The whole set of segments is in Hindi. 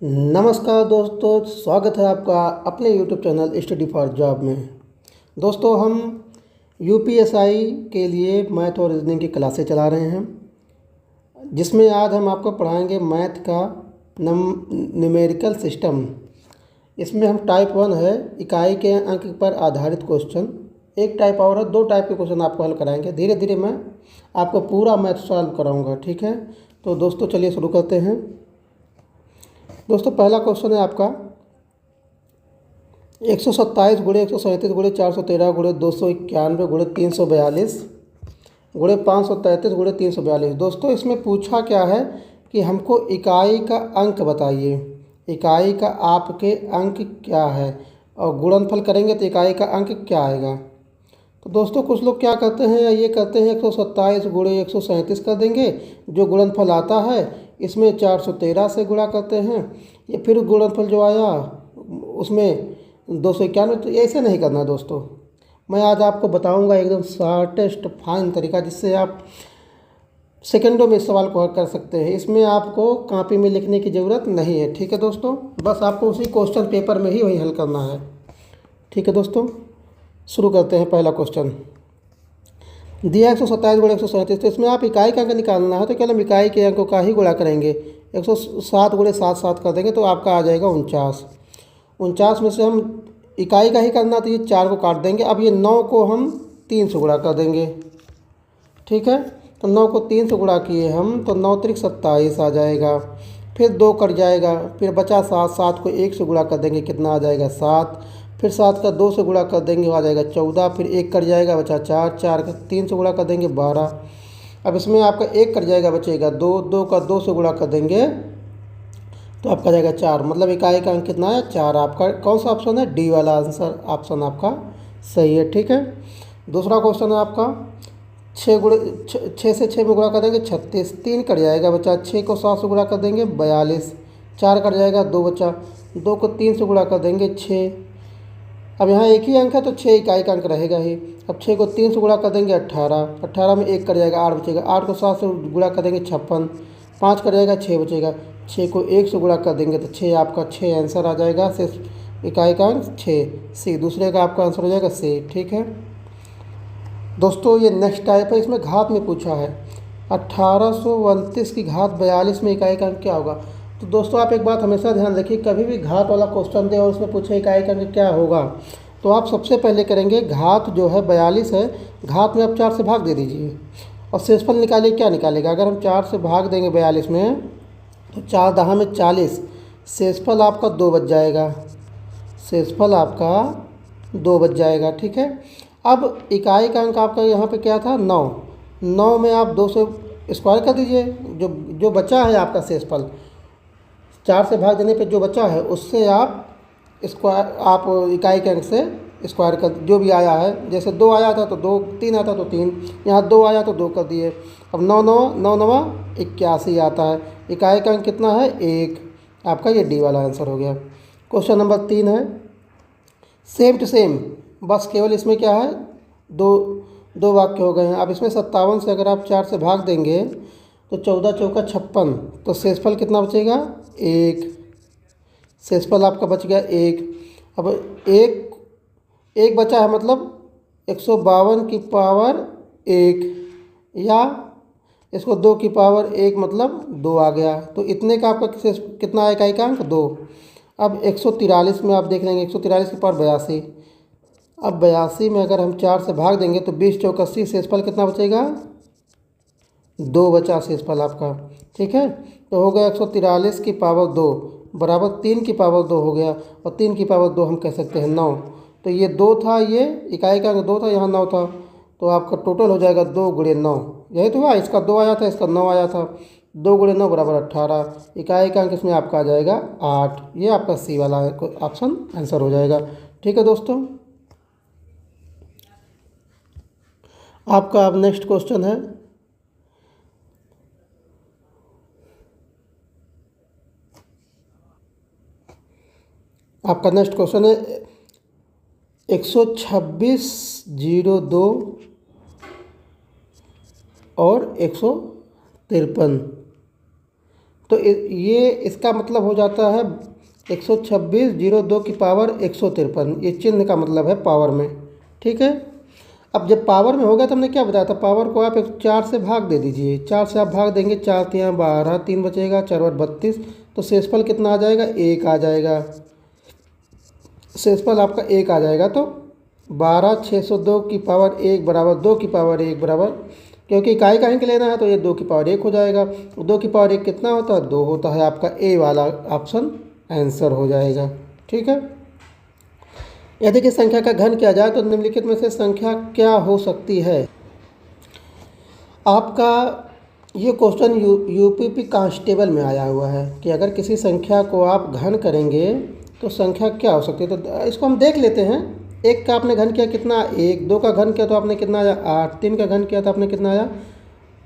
नमस्कार दोस्तों, स्वागत है आपका अपने YouTube channel study for job में। दोस्तों, हम यूपीएसआई के लिए मैथ और रीजनिंग की क्लासें चला रहे हैं, जिसमें आज हम आपको पढ़ाएंगे मैथ का न्यूमेरिकल सिस्टम। इसमें हम टाइप 1 है, इकाई के अंक पर आधारित क्वेश्चन। एक टाइप और है, 2 टाइप के क्वेश्चन आपको हल कराएंगे। धीरे धीरे मैं आपको पूरा मैथ सॉल्व कराऊंगा, ठीक है। तो दोस्तों चलिए शुरू करते हैं। दोस्तों, पहला क्वेश्चन है आपका 127 गुणे 137 गुणे 413 गुणे 291 गुणे 342 गुणे 533 गुणे 342। दोस्तों, इसमें पूछा क्या है कि हमको इकाई का अंक बताइए। इकाई का आपके अंक क्या है और गुणनफल करेंगे तो इकाई का अंक क्या आएगा। तो दोस्तों, कुछ लोग क्या करते हैं या ये करते हैं 127 गुणे 137 कर देंगे, जो गुणनफल आता है इसमें 413 से गुणा करते हैं, या फिर गुणनफल जो आया उसमें 291। तो ऐसे नहीं करना दोस्तों। मैं आज आपको बताऊंगा एकदम शॉर्टेस्ट फाइन तरीका, जिससे आप सेकंडों में सवाल को हल कर सकते हैं। इसमें आपको कॉपी में लिखने की ज़रूरत नहीं है, ठीक है दोस्तों। बस आपको उसी क्वेश्चन पेपर में ही वही हल करना है, ठीक है दोस्तों। शुरू करते हैं। पहला क्वेश्चन दिया 127 गुणे 137। तो इसमें आप इकाई का अंक निकालना है, तो केवल हम इकाई के अंकों का ही गुणा करेंगे। 107 गुणे 7 कर देंगे तो आपका आ जाएगा 49। 49 में से हम इकाई का ही करना, तो ये 4 को काट देंगे। अब ये 9 को हम 3 से गुणा कर देंगे, ठीक है। तो 9 को 3 से गुणा किए हम, तो 9 त्रिक 27 आ जाएगा। फिर 2 कट जाएगा, फिर बचा 7। 7 को 1 से गुणा कर देंगे, कितना आ जाएगा 7। फिर 7 का 2 से गुणा कर देंगे, आ जाएगा 14। फिर 1 कट जाएगा, बचा 4। 4 का 3 से गुणा कर देंगे 12। अब इसमें आपका 1 कट जाएगा, बचेगा 2। 2 का 2 से गुणा कर देंगे तो आपका जाएगा 4। मतलब इकाई का अंक कितना है 4। आपका कौन सा ऑप्शन है, डी वाला आंसर ऑप्शन आपका सही है, ठीक है। दूसरा क्वेश्चन है आपका 6 से 6 में गुणा कर देंगे 36। 3 कट जाएगा, बचा 6 को 7 से गुणा कर देंगे 42। 4 कट जाएगा, 2 बचा। 2 को 3 से गुणा कर देंगे 6। अब यहाँ एक ही अंक है तो 6 इकाई का अंक रहेगा ही। अब 6 को 3 से गुणा कर देंगे 18। 18 में 1 कट जाएगा, 8 बचेगा। 8 को 7 से गुणा कर देंगे 56। 5 कट जाएगा, 6 बचेगा। 6 को 1 से गुणा कर देंगे तो 6 आपका 6 आंसर आ जाएगा। सिर्फ इकाई का अंक 6 सी, दूसरे का आपका आंसर हो जाएगा सी, ठीक है दोस्तों। ये नेक्स्ट टाइप है, इसमें घात में पूछा है 1829 की घात 42 में इकाई का अंक क्या होगा। तो दोस्तों, आप एक बात हमेशा ध्यान रखिए, कभी भी घात वाला क्वेश्चन दे और उसमें पूछे इकाई का अंक क्या होगा, तो आप सबसे पहले करेंगे घात जो है 42 है, घात में आप 4 से भाग दे दीजिए और शेषफल निकालिए। क्या निकालेगा, अगर हम 4 से भाग देंगे 42 में तो 4 दहा में 40, शेषफल आपका 2 बच जाएगा। शेषफल आपका 2 बच जाएगा, ठीक है। अब इकाई का अंक आपका यहाँ पे क्या था 9। 9 में आप 2 से स्क्वायर कर दीजिए, जो बचा है आपका शेषफल 4 से भाग देने पे जो बचा है उससे आप स्क्वायर, आप इकाई के अंक से स्क्वायर कर, जो भी आया है। जैसे 2 आया था तो 2, 3 आता तो 3, यहाँ 2 आया तो 2 कर दिए। अब 9 9 9 9 81 आता है। इकाई का अंक कितना है 1। आपका ये डी वाला आंसर हो गया। क्वेश्चन नंबर 3 है सेम टू सेम, बस केवल इसमें क्या है दो वाक्य हो गए हैं। अब इसमें 57 से अगर आप 4 से भाग देंगे तो 14 चौका 56, तो शेषफल कितना बचेगा 1। शेषफल आपका बच गया 1। अब एक बचा है, मतलब 152 की पावर 1, या इसको 2 की पावर 1 मतलब 2 आ गया। तो इतने का आपका कितना आएगा इकाई का अंक 2। अब 143 में आप देख लेंगे 143 की पावर 82। अब 82 में अगर हम 4 से भाग देंगे तो 20 चौका 80, शेषफल कितना बचेगा 2 बचा शेषफल आपका, ठीक है। तो हो गया 143 की पावर 2 बराबर 3 की पावर 2 हो गया, और 3 की पावर 2 हम कह सकते हैं 9। तो ये 2 था, ये इकाई का अंक 2 था, यहाँ 9 था, तो आपका टोटल हो जाएगा 2 गुणे 9। यही तो हुआ, इसका 2 आया था, इसका 9 आया था। 2 गुणे 9 बराबर 18। इकाई का अंक इसमें आपका आ जाएगा 8। ये आपका सी वाला ऑप्शन आंसर हो जाएगा, ठीक है दोस्तों। आपका अब नेक्स्ट क्वेश्चन है आपका नेक्स्ट क्वेश्चन है 126/02 और 153। तो ये इसका मतलब हो जाता है 126 जीरो 2 की पावर 153। ये चिन्ह का मतलब है पावर में। ठीक है, अब जब पावर में होगा तो हमने क्या बताया था, पावर को आप 4 से भाग दे दीजिए। 4 से आप भाग देंगे, 4 3 12, 3 बचेगा, 4 और 32, तो शेषफल कितना आ जाएगा, 1 आ जाएगा। शेषफल आपका 1 आ जाएगा। तो 12 602 की पावर 1 बराबर 2 की पावर 1 बराबर, क्योंकि इकाई का अंक लेना है तो ये 2 की पावर 1 हो जाएगा। 2 की पावर 1 कितना होता है, 2 होता है। आपका ए वाला ऑप्शन आंसर हो जाएगा। ठीक है, यदि कि संख्या का घन किया जाए तो निम्नलिखित में से संख्या क्या हो सकती है। आपका ये क्वेश्चन यूपीपी कांस्टेबल में आया हुआ है कि अगर किसी संख्या को आप घन करेंगे तो संख्या क्या हो सकती है। तो इसको हम देख लेते हैं। 1 का आपने घन किया कितना, 1। 2 का घन किया तो आपने कितना आया, 8। 3 का घन किया तो आपने कितना आया,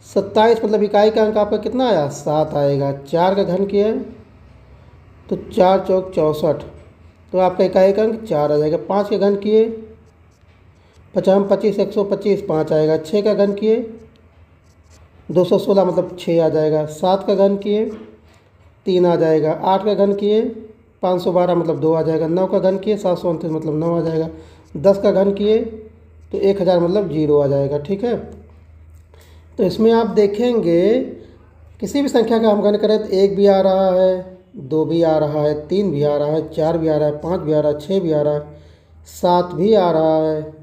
27। मतलब इकाई का अंक आपका कितना आया, 7 आएगा। 4 का घन किया तो 4 चौक 64, तो आपका इकाई का अंक 4 आ जाएगा। 5 के घन किए 50 25 125, 5 आएगा। 6 का घन किए 216, मतलब 6 आ जाएगा। 7 का घन किए 3 आ जाएगा। 8 का घन किए 512, मतलब 2 आ जाएगा। 9 का घन किए 729, मतलब 9 आ जाएगा। 10 का घन किए तो 1000, मतलब 0 आ जाएगा। ठीक है, तो इसमें आप देखेंगे किसी भी संख्या का हम घन करें तो 1 भी आ रहा है, 2 भी आ रहा है, 3 भी आ रहा है, 4 भी आ रहा है, 5 भी आ रहा है, 6 भी आ रहा है, 7 भी आ रहा है,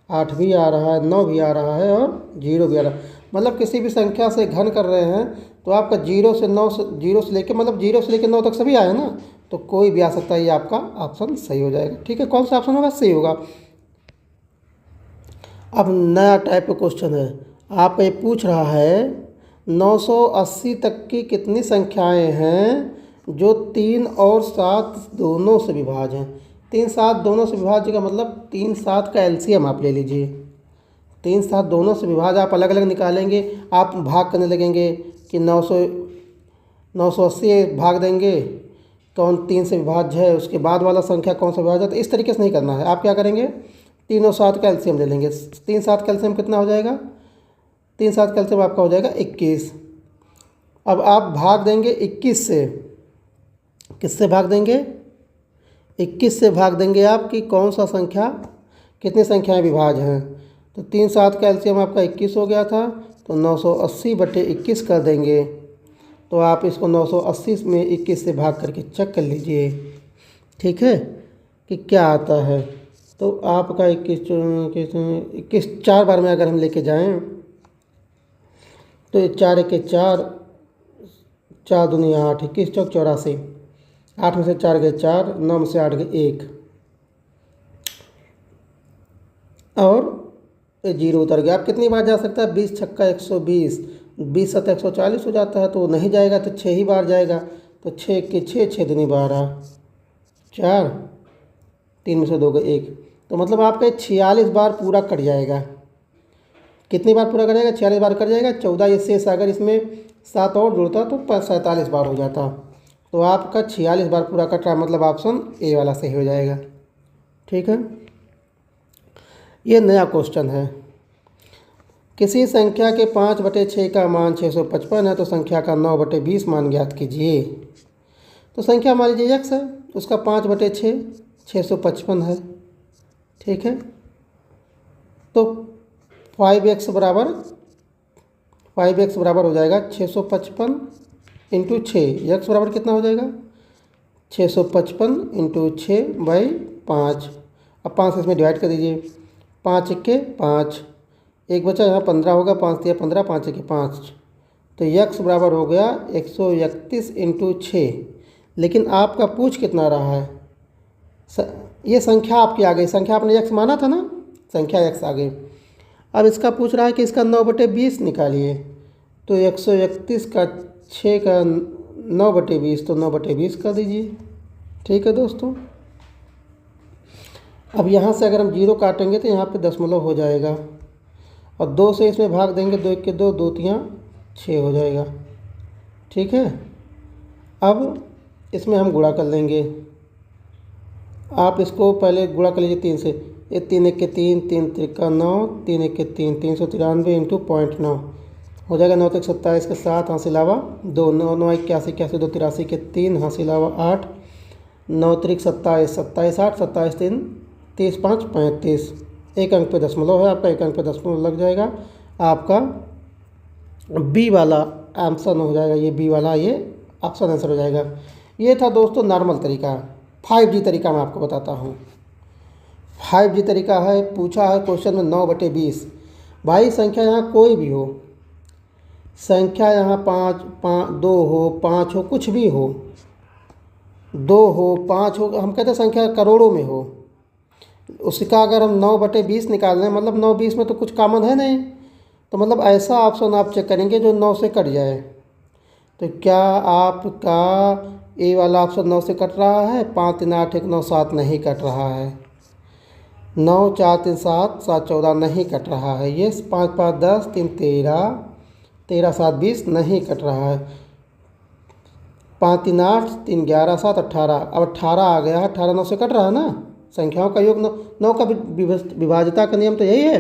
8 भी आ रहा है, 9 भी आ रहा है और 0 भी आ रहा है। मतलब किसी भी संख्या से घन कर रहे हैं तो आपका 0 से 9 से 0 से लेके, मतलब 0 से लेके 9 तक सभी आए ना, तो कोई भी आ सकता है। ये आपका ऑप्शन सही हो जाएगा। ठीक है, कौन सा ऑप्शन होगा, सही होगा। अब नया टाइप का क्वेश्चन है, आपका ये पूछ रहा है 980 तक की कितनी संख्याएं हैं जो 3 और 7 दोनों से विभाज्य हैं। 3 7 दोनों से विभाज्य का मतलब 3 7 का एलसीएम आप ले लीजिए। 3 7 दोनों से विभाज्य आप अलग अलग निकालेंगे, आप भाग करने लगेंगे कि 980 भाग देंगे, कौन 3 से विभाज्य है, उसके बाद वाला संख्या कौन सा विभाज्य है। तो इस तरीके से नहीं करना है। आप क्या करेंगे, 3 और 7 का एलसीएम ले लेंगे। 3 7 का एलसीएम कितना हो जाएगा, 3 7 का एलसीएम आपका हो जाएगा 21। अब आप भाग देंगे 21 से, किससे भाग देंगे, 21 से भाग देंगे आप कि कौन सा संख्या, कितनी संख्याएं विभाज्य हैं। तो 3 7 का एलसीएम आपका 21 हो गया था, तो 980/21 कर देंगे। तो आप इसको 980 में 21 से भाग करके चेक कर लीजिए। ठीक है, कि क्या आता है। तो आपका 21 4 बार में अगर हम लेके जाएं तो 4 1 4, 4 दूनी 8, 21 चौक 84, 8 में से 4 गए 4, 9 में से 8 गए 1 और 0 उतर गया। आप कितनी बार जा सकता है, 20 छक्का 120, 20 7 140 हो जाता है, तो नहीं जाएगा तो 6 ही बार जाएगा। तो 6 के 6, 6 दूनी 12, 4, 3 में से 2 गए 1, तो मतलब आपका 46 बार पूरा कट जाएगा। कितनी बार पूरा करेगा, 46 बार कट जाएगा। 14 ये शेष, अगर इसमें 7 और जुड़ता तो 47 बार हो जाता। तो आपका 46 बार पूरा कट रहा, मतलब ऑप्शन ए वाला सही हो जाएगा। ठीक है, ये नया क्वेश्चन है। किसी संख्या के 5/6 का मान 655 है तो संख्या का 9/20 मान ज्ञात कीजिए। तो संख्या मान लीजिए x है, उसका 5/6 655 है। ठीक है, तो 5x बराबर हो जाएगा 655 इंटू 6। x बराबर कितना हो जाएगा, 655 इंटू 6/5। अब 5 इसमें डिवाइड कर दीजिए, 5 1 5, एक बचा यहाँ 15 होगा, 5 दिया 15, 5 1 5, तो x बराबर हो गया 131 इंटू 6। लेकिन आपका पूछ कितना रहा है, ये संख्या आपकी आ गई, संख्या आपने x माना था ना, संख्या x आ गई। अब इसका पूछ रहा है कि इसका 9/20 निकालिए। तो 131 का 6 का 9/20, तो 9/20 कर दीजिए। ठीक है दोस्तों, अब यहाँ से अगर हम 0 काटेंगे तो यहाँ पे दशमलव हो जाएगा और 2 से इसमें भाग देंगे, 2 1 2, 2 3 6 हो जाएगा। ठीक है, अब इसमें हम गुणा कर लेंगे। आप इसको पहले गुणा कर लीजिए 3 से, ये 3 1 3, 3 3 9, 3 1 3, 393 इंटू 0.9 हो जाएगा 9 तक 27 के 7 हासिल आवा 2, 9 9 81 81 2 83 के 3 हासिल आवा 8, 9 त्रिक 27 27 8 27 3 30 5 35। एक अंक पे दशमलव है आपका, एक अंक पे दशमलव लग जाएगा। आपका बी वाला आंसर हो जाएगा, ये बी वाला ये ऑप्शन आंसर हो जाएगा। ये था दोस्तों नॉर्मल तरीका। 5G तरीका मैं आपको बताता हूँ। 5G तरीका है, पूछा है क्वेश्चन में 9/20। भाई संख्या यहाँ कोई भी हो, संख्या यहाँ 2 हो, 5 हो, कुछ भी हो, 2 हो, 5 हो, हम कहते हैं संख्या करोड़ों में हो, उसका अगर हम 9/20 निकाल लें, मतलब 9/20 में तो कुछ कॉमन है नहीं, तो मतलब ऐसा ऑप्शन आप चेक करेंगे जो 9 से कट जाए। तो क्या आपका ए वाला ऑप्शन 9 से कट रहा है? 5 3 8 1 9 7 नहीं कट रहा है। 9 4 3 7 7 14 नहीं कट रहा है। ये 5 5 10 3 13 13 7 20 नहीं कट रहा है। 5 3 8 3 11 7 18, अब 18 आ गया है। 18 9 से कट रहा है ना। संख्याओं का योग 9 का विभाज्यता का नियम तो यही है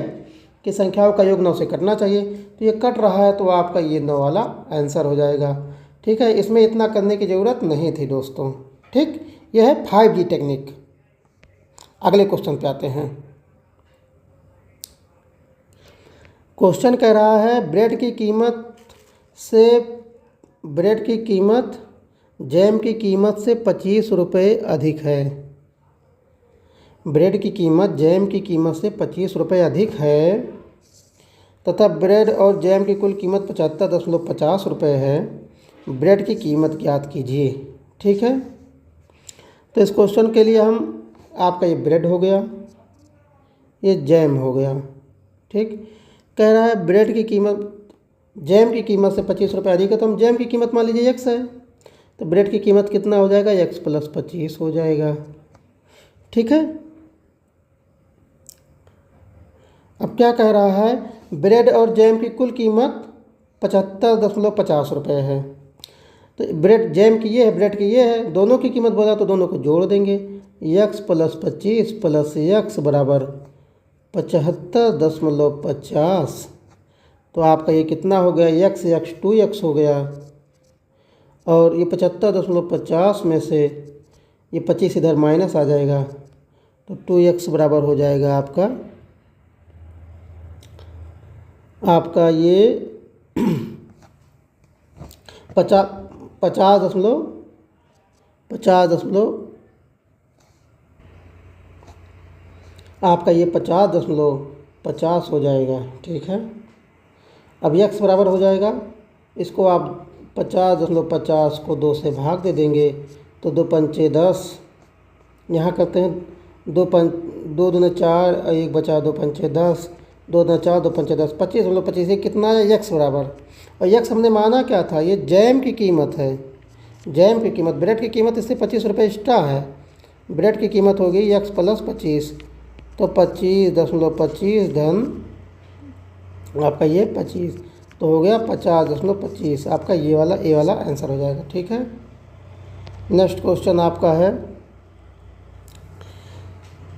कि संख्याओं का योग 9 से कटना चाहिए। तो ये कट रहा है, तो आपका ये 9 वाला आंसर हो जाएगा। ठीक है, इसमें इतना करने की ज़रूरत नहीं थी दोस्तों। ठीक, यह है 5G टेक्निक। अगले क्वेश्चन पे आते हैं। क्वेश्चन कह रहा है ब्रेड की कीमत जैम की कीमत से 25 रुपये अधिक है। ब्रेड की कीमत जैम की कीमत से 25 रुपये अधिक है तथा ब्रेड और जैम की कुल कीमत 75.50 रुपये है। ब्रेड की कीमत ज्ञात कीजिए। ठीक है, तो इस क्वेश्चन के लिए हम आपका ये ब्रेड हो गया, ये जैम हो गया। ठीक, कह रहा है ब्रेड की कीमत जैम की कीमत से 25 रुपये अधिक है, तो हम जैम की कीमत मान लीजिए x है, तो ब्रेड की कीमत कितना हो जाएगा? x + 25 हो जाएगा। ठीक है, अब क्या कह रहा है? ब्रेड और जैम की कुल कीमत 75.50 रुपये है। तो ब्रेड जैम की ये है, ब्रेड की ये है, दोनों की कीमत बोला तो दोनों को जोड़ देंगे। x + 25 + x बराबर 75.50। तो आपका ये कितना हो गया? x 2x हो गया, और ये 75.50 में से ये 25 इधर माइनस आ जाएगा, तो 2x बराबर हो जाएगा आपका ये 50.50 हो जाएगा। ठीक है, अब x बराबर हो जाएगा, इसको आप 50.50 को 2 से भाग दे देंगे, तो 2 पंचे 10, यहाँ करते हैं 2 दूने 4, 1 बचा 2 पंचे 10, 2 दूने 4 2 पंचे 10, 25.25। ये कितना है? x बराबर, और x हमने माना क्या था? ये जैम की कीमत है। जैम की कीमत, ब्रेड की कीमत इससे 25 रुपये एक्स्ट्रा है। ब्रेड की कीमत होगी x + 25, तो 25.25 धन आपका ये 25, तो हो गया 50.25। आपका ये वाला ए वाला आंसर हो जाएगा। ठीक है, नेक्स्ट क्वेश्चन आपका है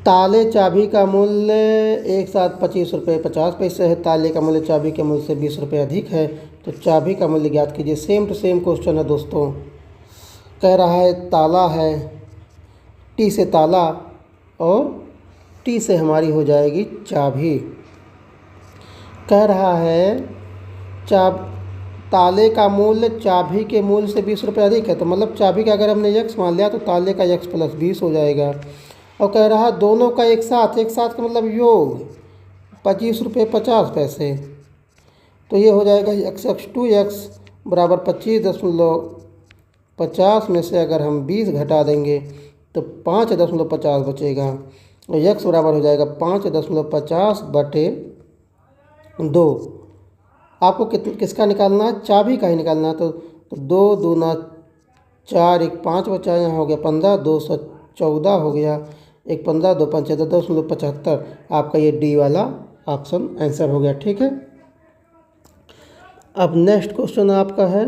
ताले चाबी का मूल्य एक साथ 25 रुपये 50 पैसे है। ताले का मूल्य चाबी के मूल्य से 20 रुपये अधिक है, तो चाबी का मूल्य ज्ञात कीजिए। सेम टू सेम क्वेश्चन है दोस्तों। कह रहा है ताला है, टी से ताला और टी से हमारी हो जाएगी चाबी। कह रहा है ताले का मूल्य चाबी के मूल्य से 20 रुपये अधिक है, तो मतलब चाबी का अगर हमने x मान लिया तो ताले का x + 20 हो जाएगा। और कह रहा है दोनों का एक साथ का मतलब योग 25 रुपये 50 पैसे, तो ये हो जाएगा x 2x बराबर 25.50 में से अगर हम 20 घटा देंगे तो 5.50 बचेगा, और x बराबर हो जाएगा 5.50/2। आपको किसका निकालना है? चाबी का ही निकालना है। तो 2 दूना 4, 1 5 बचा, यहाँ हो गया 15, 214 हो गया, 1 15 2 5 10.75। आपका ये डी वाला ऑप्शन आंसर हो गया। ठीक है, अब नेक्स्ट क्वेश्चन आपका है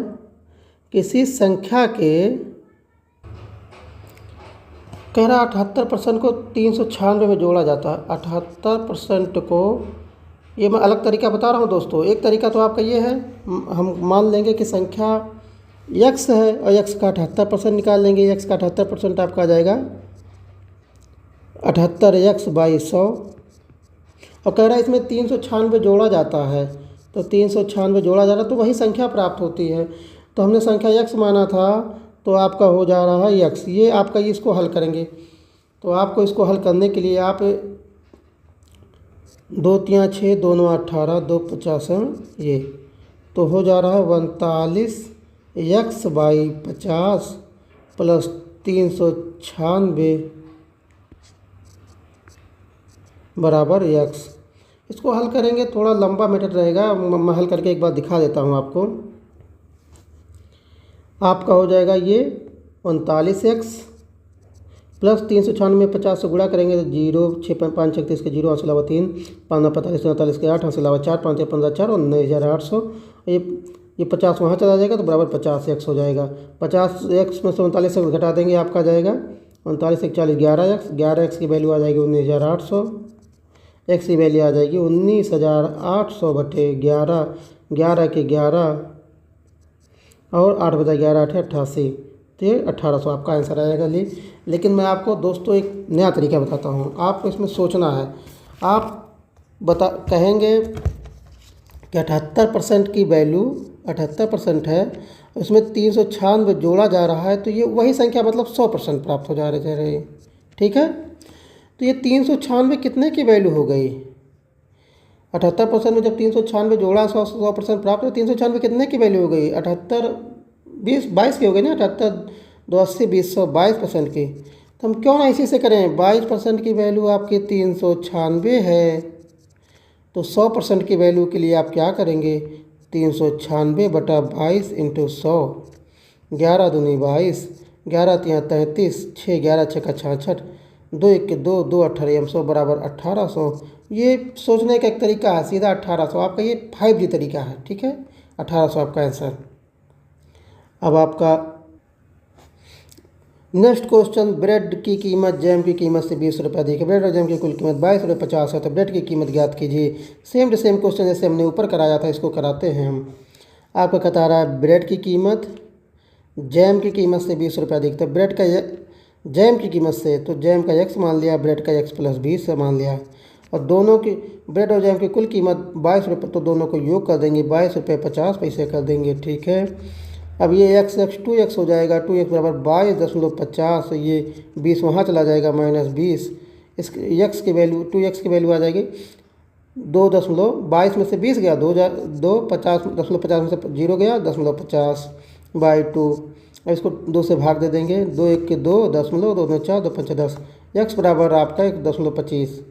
किसी संख्या के कह रहा 78% को 396 में जोड़ा जाता है। 78% को ये मैं अलग तरीका बता रहा हूँ दोस्तों। एक तरीका तो आपका ये है, हम मान लेंगे कि संख्या x है और x का 78% निकाल लेंगे। x का 78% आपका आ जाएगा 78x/100। और कह रहा है इसमें 396 जोड़ा जाता है, तो 396 जोड़ा जा रहा है तो वही संख्या प्राप्त होती है। तो हमने संख्या x माना था, तो आपका हो जा रहा है x। ये आपका इसको हल करेंगे, तो आपको इसको हल करने के लिए आप 2 3 6 2 9 18 2 50 ये तो हो जा रहा है 39x/50 प्लस 396 बराबर x। इसको हल करेंगे, थोड़ा लंबा मेथड रहेगा, मैं हल करके एक बार दिखा देता हूँ आपको। आपका हो जाएगा ये 39x प्लस 396 50 से गुणा करेंगे तो 0 6 5 36 के 0 हासिल 3 5 9 45 49 के 8 हासिल 4 5 15 4 और 9800। ये 50 वहाँ चला जाएगा तो बराबर 50x हो जाएगा। 50x में से 39x घटा देंगे, आपका जाएगा 39 1 40 11x। 11x की वैल्यू आ जाएगी 19800। x की वैल्यू आ जाएगी 19800 बटे 11। 11 के 11 और 8 बजा 11 8 88, तो ये 1800 आपका आंसर आएगा। लेकिन मैं आपको दोस्तों एक नया तरीका बताता हूँ, आपको इसमें सोचना है। आप कहेंगे कि 78% की वैल्यू 78% है, उसमें 396 जोड़ा जा रहा है, तो ये वही संख्या मतलब 100% प्राप्त हो जा रही है। ठीक है, तो ये 396 कितने की वैल्यू हो गई? 78% में जब 396 जोड़ा 100% प्राप्त हो, 396 कितने की वैल्यू हो गई? 78 20 22 की हो गई ना। 78 2 80 20 22% की। तो हम क्यों ना इसी से करें? 22% की वैल्यू आपकी 396 है, तो 100% की वैल्यू के लिए आप क्या करेंगे? 396 बटा 22 इंटू 100। 11 दूनी 22, 11 तिया 33, 6 11 6 का 66, 2 1 के 2 2 18 100 बराबर 1800। ये सोचने का एक तरीका है, सीधा 1800 आपका ये 5G तरीका है। ठीक है, 1800 आपका आंसर। अब आपका नेक्स्ट क्वेश्चन, ब्रेड की कीमत जैम की कीमत से 20 रुपये अधिक है। ब्रेड और जैम की कुल कीमत 22.50 है, तो ब्रेड की कीमत ज्ञात कीजिए। सेम टू सेम क्वेश्चन जैसे हमने ऊपर कराया था, इसको कराते हैं हम। आपका बता रहा है ब्रेड की कीमत जैम की कीमत से 20 रुपये अधिक, तो ब्रेड का जैम की कीमत से, तो जैम का x मान लिया, ब्रेड का x प्लस 20 से मान लिया। और दोनों की ब्रेड और जैम की कुल कीमत 22 रुपये, तो दोनों को योग कर देंगे, 22 रुपये 50 पैसे कर देंगे। ठीक है, अब ये x 2x हो जाएगा, 2x बराबर 22.50। ये 20 वहाँ चला जाएगा, -20। इस x की वैल्यू 2x की वैल्यू आ जाएगी 2.22 में से 20 गया 2 50.50 में से 0 गया 0.50/2। इसको 2 से भाग दे देंगे, 2 1 के 2 दशमलव 2 4 2 5 10। x बराबर आपका 1.25।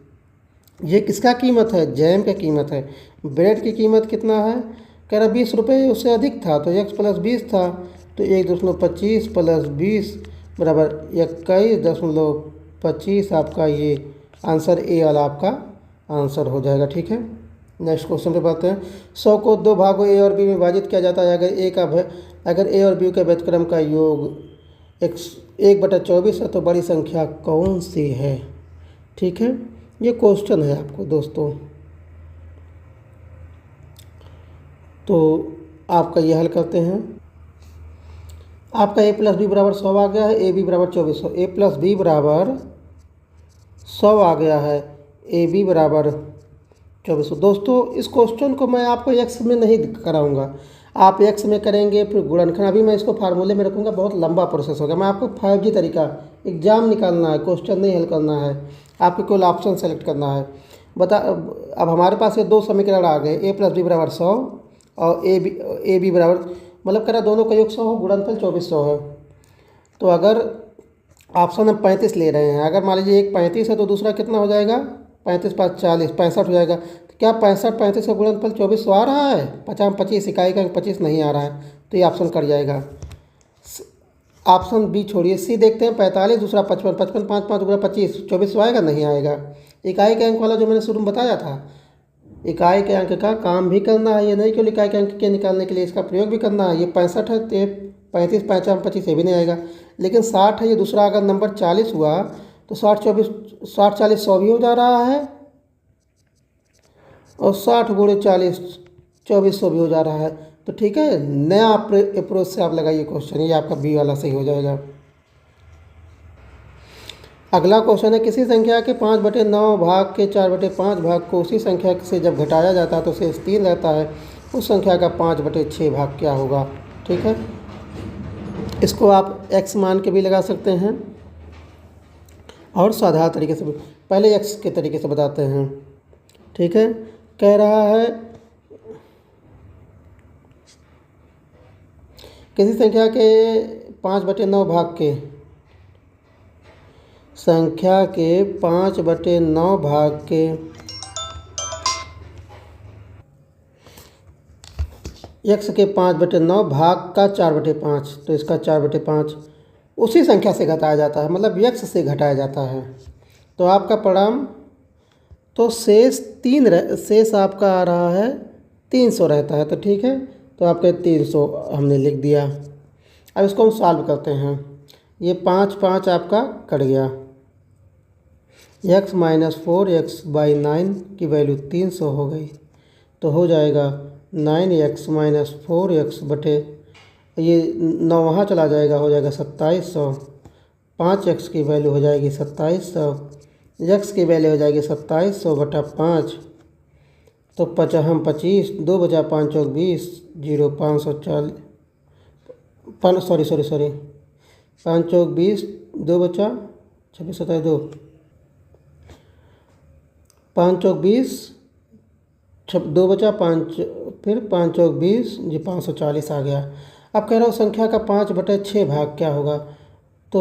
ये किसका कीमत है? जैम का कीमत है। ब्रेड की कीमत कितना है? कह रहा 20 रुपये, उससे अधिक था तो x प्लस 20 था, तो 1.25 प्लस 20 बराबर 21.25। आपका ये आंसर ए वाला आपका आंसर हो जाएगा। ठीक है, नेक्स्ट क्वेश्चन पे बात हैं। 100 को 2 भागों ए और बी में विभाजित किया जाता है। अगर ए और बी के व्युत्क्रम का योग 1/24 है, तो बड़ी संख्या कौन सी है? ठीक है, ये क्वेश्चन है आपको दोस्तों, तो आपका ये हल करते हैं। आपका a प्लस बी बराबर 100 आ गया है, ए बी बराबर 2400। ए प्लस बी बराबर 100 आ गया है, ए बी बराबर 2400। दोस्तों इस क्वेश्चन को मैं आपको x में नहीं कराऊंगा, आप x में करेंगे, फिर गुणनखंड। अभी मैं इसको फार्मूले में रखूँगा, बहुत लंबा प्रोसेस होगा। मैं आपको 5G तरीका, एग्जाम निकालना है, क्वेश्चन नहीं हल करना है, आपको केवल ऑप्शन सेलेक्ट करना है। अब हमारे पास ये 2 समीकरण आ गए, a प्लस बी बराबर 100 और ए बी बराबर, मतलब करा दोनों का योग 100 हो, गुणनफल 2400 है। तो अगर ऑप्शन हम 35 ले रहे हैं, अगर मान लीजिए एक 35 है तो दूसरा कितना हो जाएगा? 35 5 40 65 हो जाएगा। तो क्या 65 35 का गुणनफल 2400 आ रहा है? 50 25 इकाई का 25 नहीं आ रहा है, तो ये ऑप्शन कट जाएगा। ऑप्शन बी छोड़िए, सी देखते हैं। 45 दूसरा 55, 55 5 5 गुणा 25 2400 आएगा? नहीं आएगा। इकाई के अंक वाला जो मैंने शुरू में बताया था, इकाई के अंक का काम भी करना है, ये नहीं केवल इकाई के अंक के निकालने के लिए इसका प्रयोग भी करना है। ये 65 है, तो 35 55 25 ये भी नहीं आएगा। लेकिन 60 है, ये दूसरा अगर नंबर 40 हुआ तो 60 40 100 भी हो जा रहा है, और 60 गुणे 40 2400 भी हो जा रहा है। तो ठीक है, नया अप्रोच से आप लगाइए क्वेश्चन, ये आपका बी वाला सही हो जाएगा। अगला क्वेश्चन है, किसी संख्या के 5/9 भाग के 4/5 भाग को उसी संख्या से जब घटाया जाता है तो शेष 3 रहता है, उस संख्या का 5/6 भाग क्या होगा। ठीक है, इसको आप x मान के भी लगा सकते हैं और साधारण तरीके से भी। पहले x के तरीके से बताते हैं। ठीक है, कह रहा है किसी संख्या के 5/9 भाग के संख्या के 5/9 भाग के x के 5/9 भाग का 4/5, तो इसका 4/5 उसी संख्या से घटाया जाता है, मतलब x से घटाया जाता है। तो आपका परिणाम तो शेष आपका आ रहा है 300 रहता है। तो ठीक है, तो आपके 300 हमने लिख दिया। अब इसको हम सॉल्व करते हैं। ये 5 आपका कट गया, x - 4x/9 की वैल्यू 300 हो गई, तो हो जाएगा 9x - 4x बटे ये 9 वहाँ चला जाएगा, हो जाएगा 2700। 5x की वैल्यू हो जाएगी 2700, x की वैल्यू हो जाएगी 2700/5, तो 25 2 बचा 5 चौक 20, 0 540 सॉरी 5 चौक 20, 2 बचा 26 27 2, 5 चौक 20, 2 बचा 5, फिर 5 चौक 20 जी 540 आ गया। अब कह रहा हूँ संख्या का 5/6 भाग क्या होगा। तो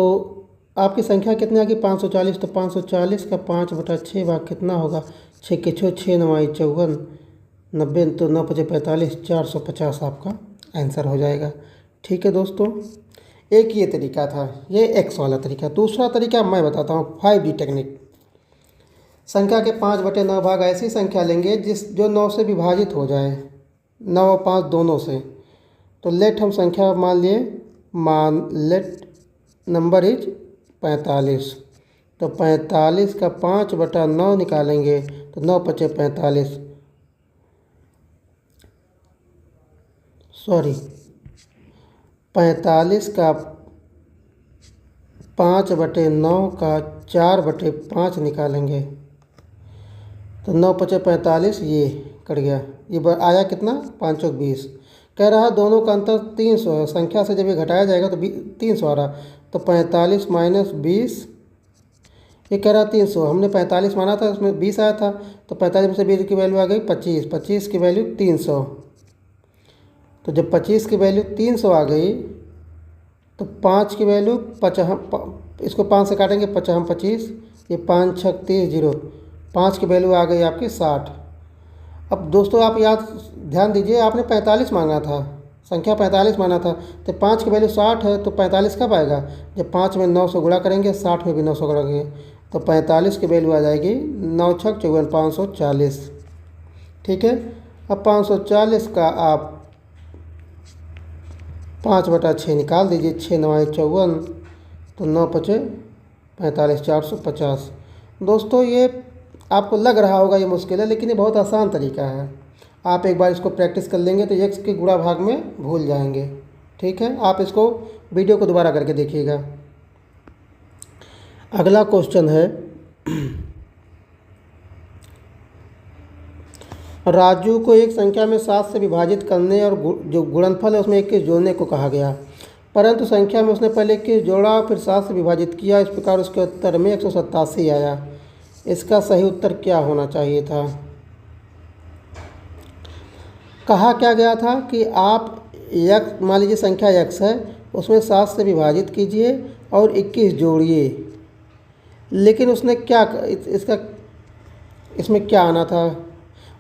आपकी संख्या कितनी आ गई 540, तो 540 का 5/6 भाग कितना होगा। 6 के 6 6 9 54 90, तो 9 5 45 450 आपका आंसर हो जाएगा। ठीक है दोस्तों, एक ये तरीका था, ये एक्स वाला तरीका। दूसरा तरीका मैं बताता हूँ, 5D टेक्निक। संख्या के 5/9 भाग ऐसी संख्या लेंगे जो 9 से विभाजित हो जाए, 9 और 5 दोनों से। तो लेट हम संख्या लेट नंबर इज 45। तो 45 का 5/9 निकालेंगे तो 9 × 5 = 45, सॉरी 45 का 5/9 का 4/5 निकालेंगे तो 9 × 5 = 45, ये कट गया। ये आया कितना 5 चौक 20। कह रहा दोनों का अंतर 300 है, संख्या से जब ये घटाया जाएगा तो 300 आ रहा, तो 45 - 20, ये कह रहा 300, हमने 45 माना था, उसमें 20 आया था, तो 45 में से 20 की वैल्यू आ गई 25, 25 की वैल्यू 300। तो जब 25 की वैल्यू 300 आ गई तो 5 की वैल्यू 50, इसको 5 से काटेंगे 50 25, ये 5 6 30 0, 5 की वैल्यू आ गई आपकी 60। अब दोस्तों आप ध्यान दीजिए, आपने 45 मांगा था, संख्या 45 माना था, तो 5 की वैल्यू 60 है, तो 45 कब आएगा जब 5 में 900 गुणा करेंगे, 60 में भी 900 गुणा करेंगे, तो 45 की वैल्यू आ जाएगी 9 × 6 = 54 540। ठीक है, अब 540 का आप 5/6 निकाल दीजिए, 6 9 54, तो 9 × 5 = 45 450। दोस्तों ये आपको लग रहा होगा ये मुश्किल है, लेकिन ये बहुत आसान तरीका है। आप एक बार इसको प्रैक्टिस कर लेंगे तो x के गुणा भाग में भूल जाएंगे। ठीक है, आप इसको वीडियो को दोबारा करके देखिएगा। अगला क्वेश्चन है, राजू को एक संख्या में 7 से विभाजित करने और जो गुणनफल है उसमें 21 जोड़ने को कहा गया, परंतु संख्या में उसने पहले 21 जोड़ा फिर 7 से विभाजित किया, इस प्रकार उसके उत्तर में 187 आया। इसका सही उत्तर क्या होना चाहिए था। कहा क्या गया था कि आप x, मान लीजिए संख्या x है, उसमें 7 से विभाजित कीजिए और 21 जोड़िए, लेकिन उसने क्या इसमें क्या आना था,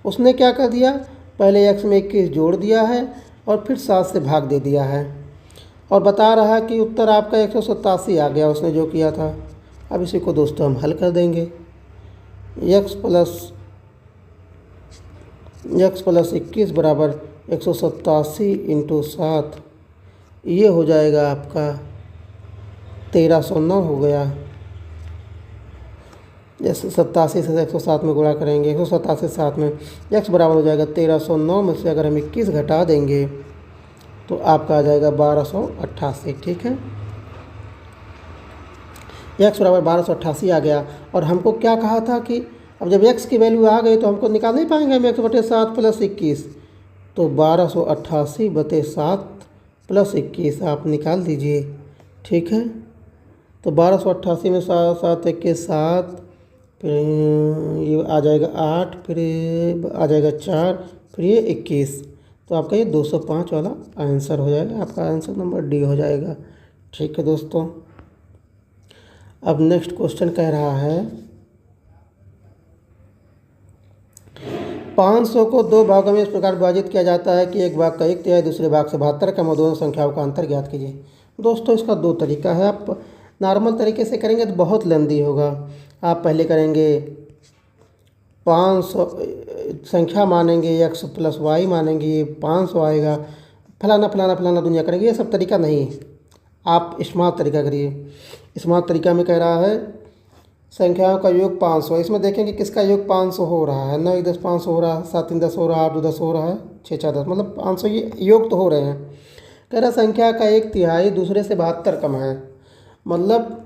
उसने क्या कर दिया, पहले x में 21 जोड़ दिया है और फिर 7 से भाग दे दिया है, और बता रहा है कि उत्तर आपका 187 आ गया उसने जो किया था। अब इसी को दोस्तों हम हल कर देंगे। x + 21 बराबर 187 × 7, ये हो जाएगा आपका 1309 हो गया। जैसे 87 से 107 में गुणा करेंगे, 187 7 में x बराबर हो जाएगा 1309 में से अगर हम 21 घटा देंगे तो आपका आ जाएगा 1288। ठीक है, x बराबर 1288 आ गया। और हमको क्या कहा था कि अब जब x की वैल्यू आ गई तो हमको निकाल नहीं पाएंगे हम 100/7 प्लस 21, तो 1288/7 प्लस 21 आप निकाल दीजिए। ठीक है, तो 1288 में 7 के 7, फिर ये आ जाएगा 8, फिर आ जाएगा 4, फिर ये 21, तो आपका ये 205 वाला आंसर हो जाएगा, आपका आंसर नंबर डी हो जाएगा। ठीक है दोस्तों, अब नेक्स्ट क्वेश्चन कह रहा है 500 को दो भागों में इस प्रकार विभाजित किया जाता है कि एक भाग का 1/3 दूसरे भाग से 72 कम और दोनों संख्याओं का अंतर ज्ञात कीजिए। दोस्तों इसका दो तरीका है, आप नॉर्मल तरीके से करेंगे तो बहुत लेंदी होगा। आप पहले करेंगे 500 संख्या मानेंगे, x प्लस वाई मानेंगे, ये 500 आएगा, फलाना फलाना फलाना दुनिया करेंगे। ये सब तरीका नहीं, आप स्मार्ट तरीका करिए। स्मार्ट तरीका में कह रहा है संख्याओं का योग 500, इसमें देखेंगे किसका योग 500 हो रहा है। 9 1 10 500 हो रहा है, 7 3 10 हो रहा है, 8 2 10 हो रहा है, 6 4 10, मतलब 500 ये योग तो हो रहे हैं। कह रहा संख्या का 1/3 दूसरे से 72 कम है, मतलब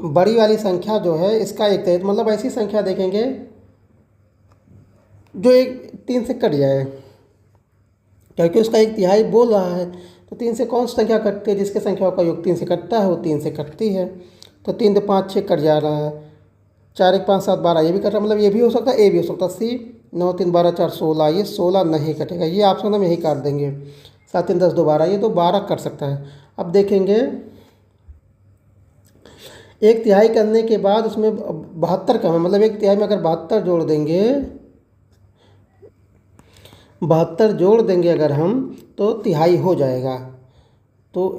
बड़ी वाली संख्या जो है इसका 1/3, मतलब ऐसी संख्या देखेंगे जो 3 से कट जाए, क्योंकि उसका 1/3 बोल रहा है। तो 3 से कौन सी संख्या कटती है? जिसके संख्याओं का योग 3 से कटता है वो 3 से कटती है। तो 3 2 5 6 कट जा रहा है, 4 1 5 7 12 ये भी कट रहा है, मतलब ये भी हो सकता है, ए भी हो सकता है, सी 9 3 12 4 16, ये 16 नहीं कटेगा, ये ऑप्शन हम यही काट देंगे। 7 3 10 2 12, ये तो 12 कट सकता है। अब देखेंगे 1/3 करने के बाद उसमें 72 कम है, मतलब 1/3 में अगर 72 जोड़ देंगे, 72 जोड़ देंगे अगर हम तो तिहाई हो जाएगा। तो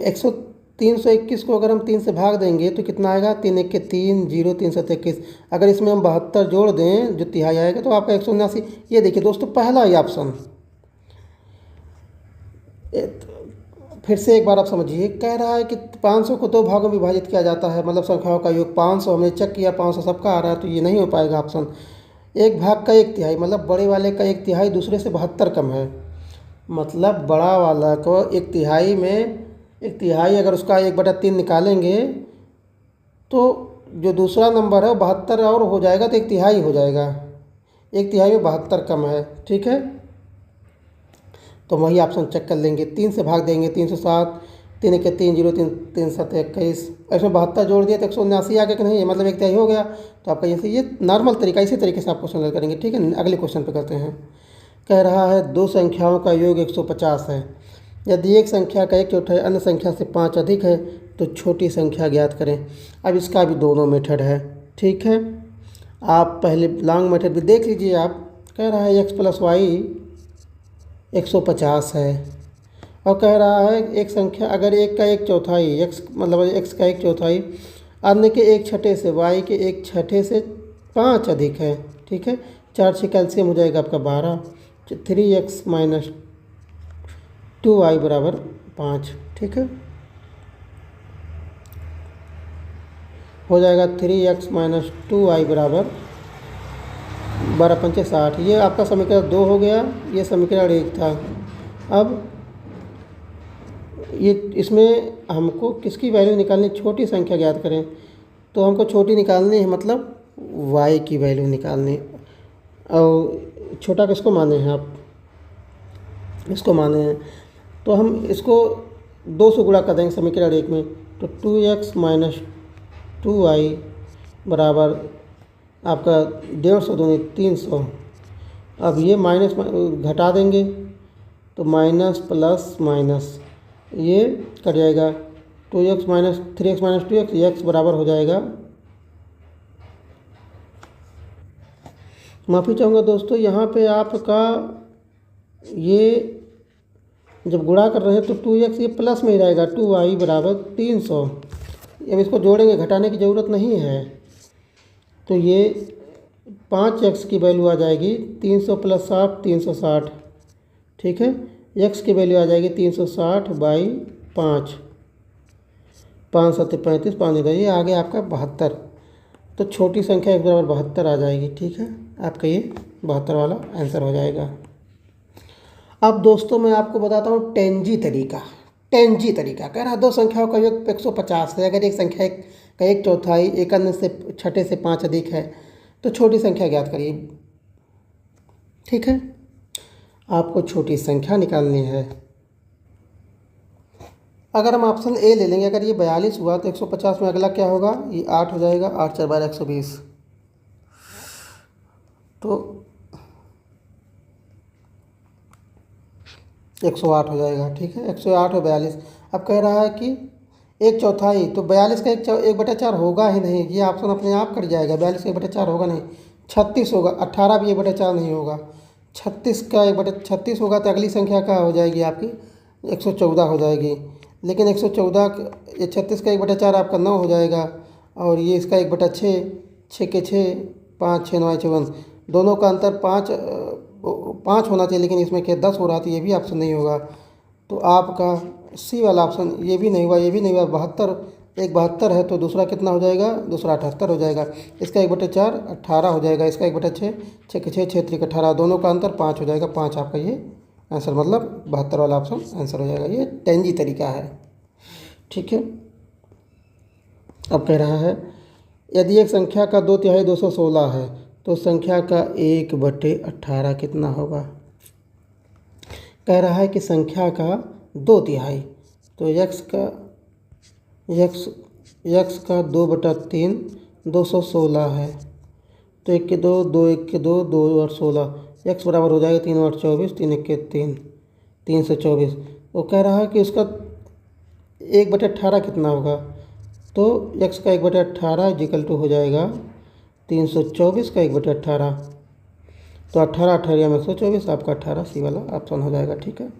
321 को अगर हम 3 से भाग देंगे तो कितना आएगा? 3 1 के 3, 0 3 7 21। अगर इसमें हम 72 जोड़ दें जो तिहाई आएगा तो आपका 179। ये देखिए दोस्तों पहला ही ऑप्शन। फिर से एक बार आप समझिए, कह रहा है कि 500 को दो भागों में विभाजित किया जाता है, मतलब संख्याओं का योग 500, हमने चेक किया 500 सबका आ रहा है, तो ये नहीं हो पाएगा ऑप्शन। एक भाग का 1/3, मतलब बड़े वाले का 1/3 दूसरे से 72 कम है, मतलब बड़ा वाला को 1/3 में 1/3 अगर उसका 1/3 निकालेंगे तो जो दूसरा नंबर है 72 और हो जाएगा, तो 1/3 हो जाएगा। 1/3 में 72 कम है। ठीक है, तो वही ऑप्शन चेक कर लेंगे। 3 से भाग देंगे, 307, 3 1 के 3, 0 3 3 7 21, इसमें 72 जोड़ दिया तो 179 आ गया कि नहीं, मतलब 1/3 हो गया। तो आपका ये नॉर्मल तरीका, इसी तरीके से आप क्वेश्चन करेंगे। ठीक है, अगले क्वेश्चन पे करते हैं। कह रहा है दो संख्याओं का योग 150 है, यदि एक संख्या का 1/4 अन्य संख्या से 5 अधिक है तो छोटी संख्या ज्ञात करें। अब इसका भी दोनों मेथड है। ठीक है, आप पहले लॉन्ग मेथड भी देख लीजिए। आप कह रहा है x प्लस वाई 150 है, और कह रहा है एक संख्या अगर एक का 1/4 x मतलब x का 1/4 अन्य के 1/6 से y के 1/6 से 5 अधिक है। ठीक है, 4 6 कैल्सियम हो जाएगा आपका 12, 3x माइनस 2y बराबर 5। ठीक है, हो जाएगा 3x माइनस 2y बराबर 12 पंचे 60। ये आपका समीकरण 2 हो गया, ये समीकरण 1 था। अब ये इसमें हमको किसकी वैल्यू निकालनी, छोटी संख्या ज्ञात करें, तो हमको छोटी निकालनी है, मतलब y की वैल्यू निकालनी। और छोटा किसको माने हैं आप? इसको माने हैं, तो हम इसको 2 से गुणा कर देंगे समीकरण 1 में, तो 2x माइनस 2y बराबर आपका 150 दूनी 300। अब ये माइनस घटा देंगे तो माइनस प्लस माइनस ये कट जाएगा, 2x minus 3x minus 2x, x बराबर हो जाएगा, माफ़ी चाहूँगा दोस्तों यहाँ पे आपका ये जब गुणा कर रहे हैं तो 2x ये प्लस में ही रहेगा, 2y बराबर 300। अब इसको जोड़ेंगे, घटाने की ज़रूरत नहीं है। तो ये 5x की वैल्यू आ जाएगी 300 प्लस 60 360। ठीक है, x की वैल्यू आ जाएगी 360 बाई 5, 5 7 35, 5 ये आ गया आपका 72। तो छोटी संख्या x बराबर 72 आ जाएगी। ठीक है, आपका ये 72 वाला आंसर हो जाएगा। अब दोस्तों मैं आपको बताता हूँ टेंजी तरीका। टेंजी तरीका कह रहा 2 संख्याओं का योग 150 है। अगर एक संख्या का 1/4 एक अन्य से छठे से 5 अधिक है तो छोटी संख्या ज्ञात करिए। ठीक है, आपको छोटी संख्या निकालनी है। अगर हम ऑप्शन ए ले लेंगे, अगर ये 42 हुआ तो 150 में अगला क्या होगा, ये 8 हो जाएगा। 8 4 12 120, तो 108 हो जाएगा। ठीक है, 108 और 42। अब कह रहा है कि 1/4, तो 42 का 1/4 होगा ही नहीं, ये ऑप्शन अपने आप कट जाएगा। 42 का 1/4 होगा नहीं। 36 होगा, 18 भी 1/4 नहीं होगा। 36 का 1/36 होगा तो अगली संख्या क्या हो जाएगी आपकी, 114 हो जाएगी। लेकिन 114 ये 36 का 1/4 आपका 9 हो जाएगा, और ये इसका 1/6, 6 के 6, 5 6 9 54, दोनों का अंतर 5 होना चाहिए, लेकिन इसमें क्या 10 हो रहा, तो ये भी ऑप्शन नहीं होगा। तो आपका सी वाला ऑप्शन ये भी नहीं हुआ, ये भी नहीं हुआ। 72, एक 72 है तो दूसरा कितना हो जाएगा, दूसरा 78 हो जाएगा। इसका 1/4 18 हो जाएगा, इसका 1/6 6 के 6 6 3 18, दोनों का अंतर 5 हो जाएगा। 5 आपका ये आंसर, मतलब 72 वाला ऑप्शन आंसर हो जाएगा। ये टेंजी तरीका है। ठीक है, अब कह रहा है यदि एक संख्या का 2/3 216 है तो संख्या का 1/18 कितना होगा। कह रहा है कि संख्या का 2/3, तो x का 2/3 216 है, तो 1 के 2 2 1 के 2 2 और 16, x बराबर हो जाएगा 3 और 24 3 1 के 3 324। वो कह रहा है कि उसका 1/18 कितना होगा, तो x का 1/18 इक्वल टू हो जाएगा 324 का 1/18, तो 18 18 में 124, आपका 18 सी वाला ऑप्शन हो जाएगा। ठीक है,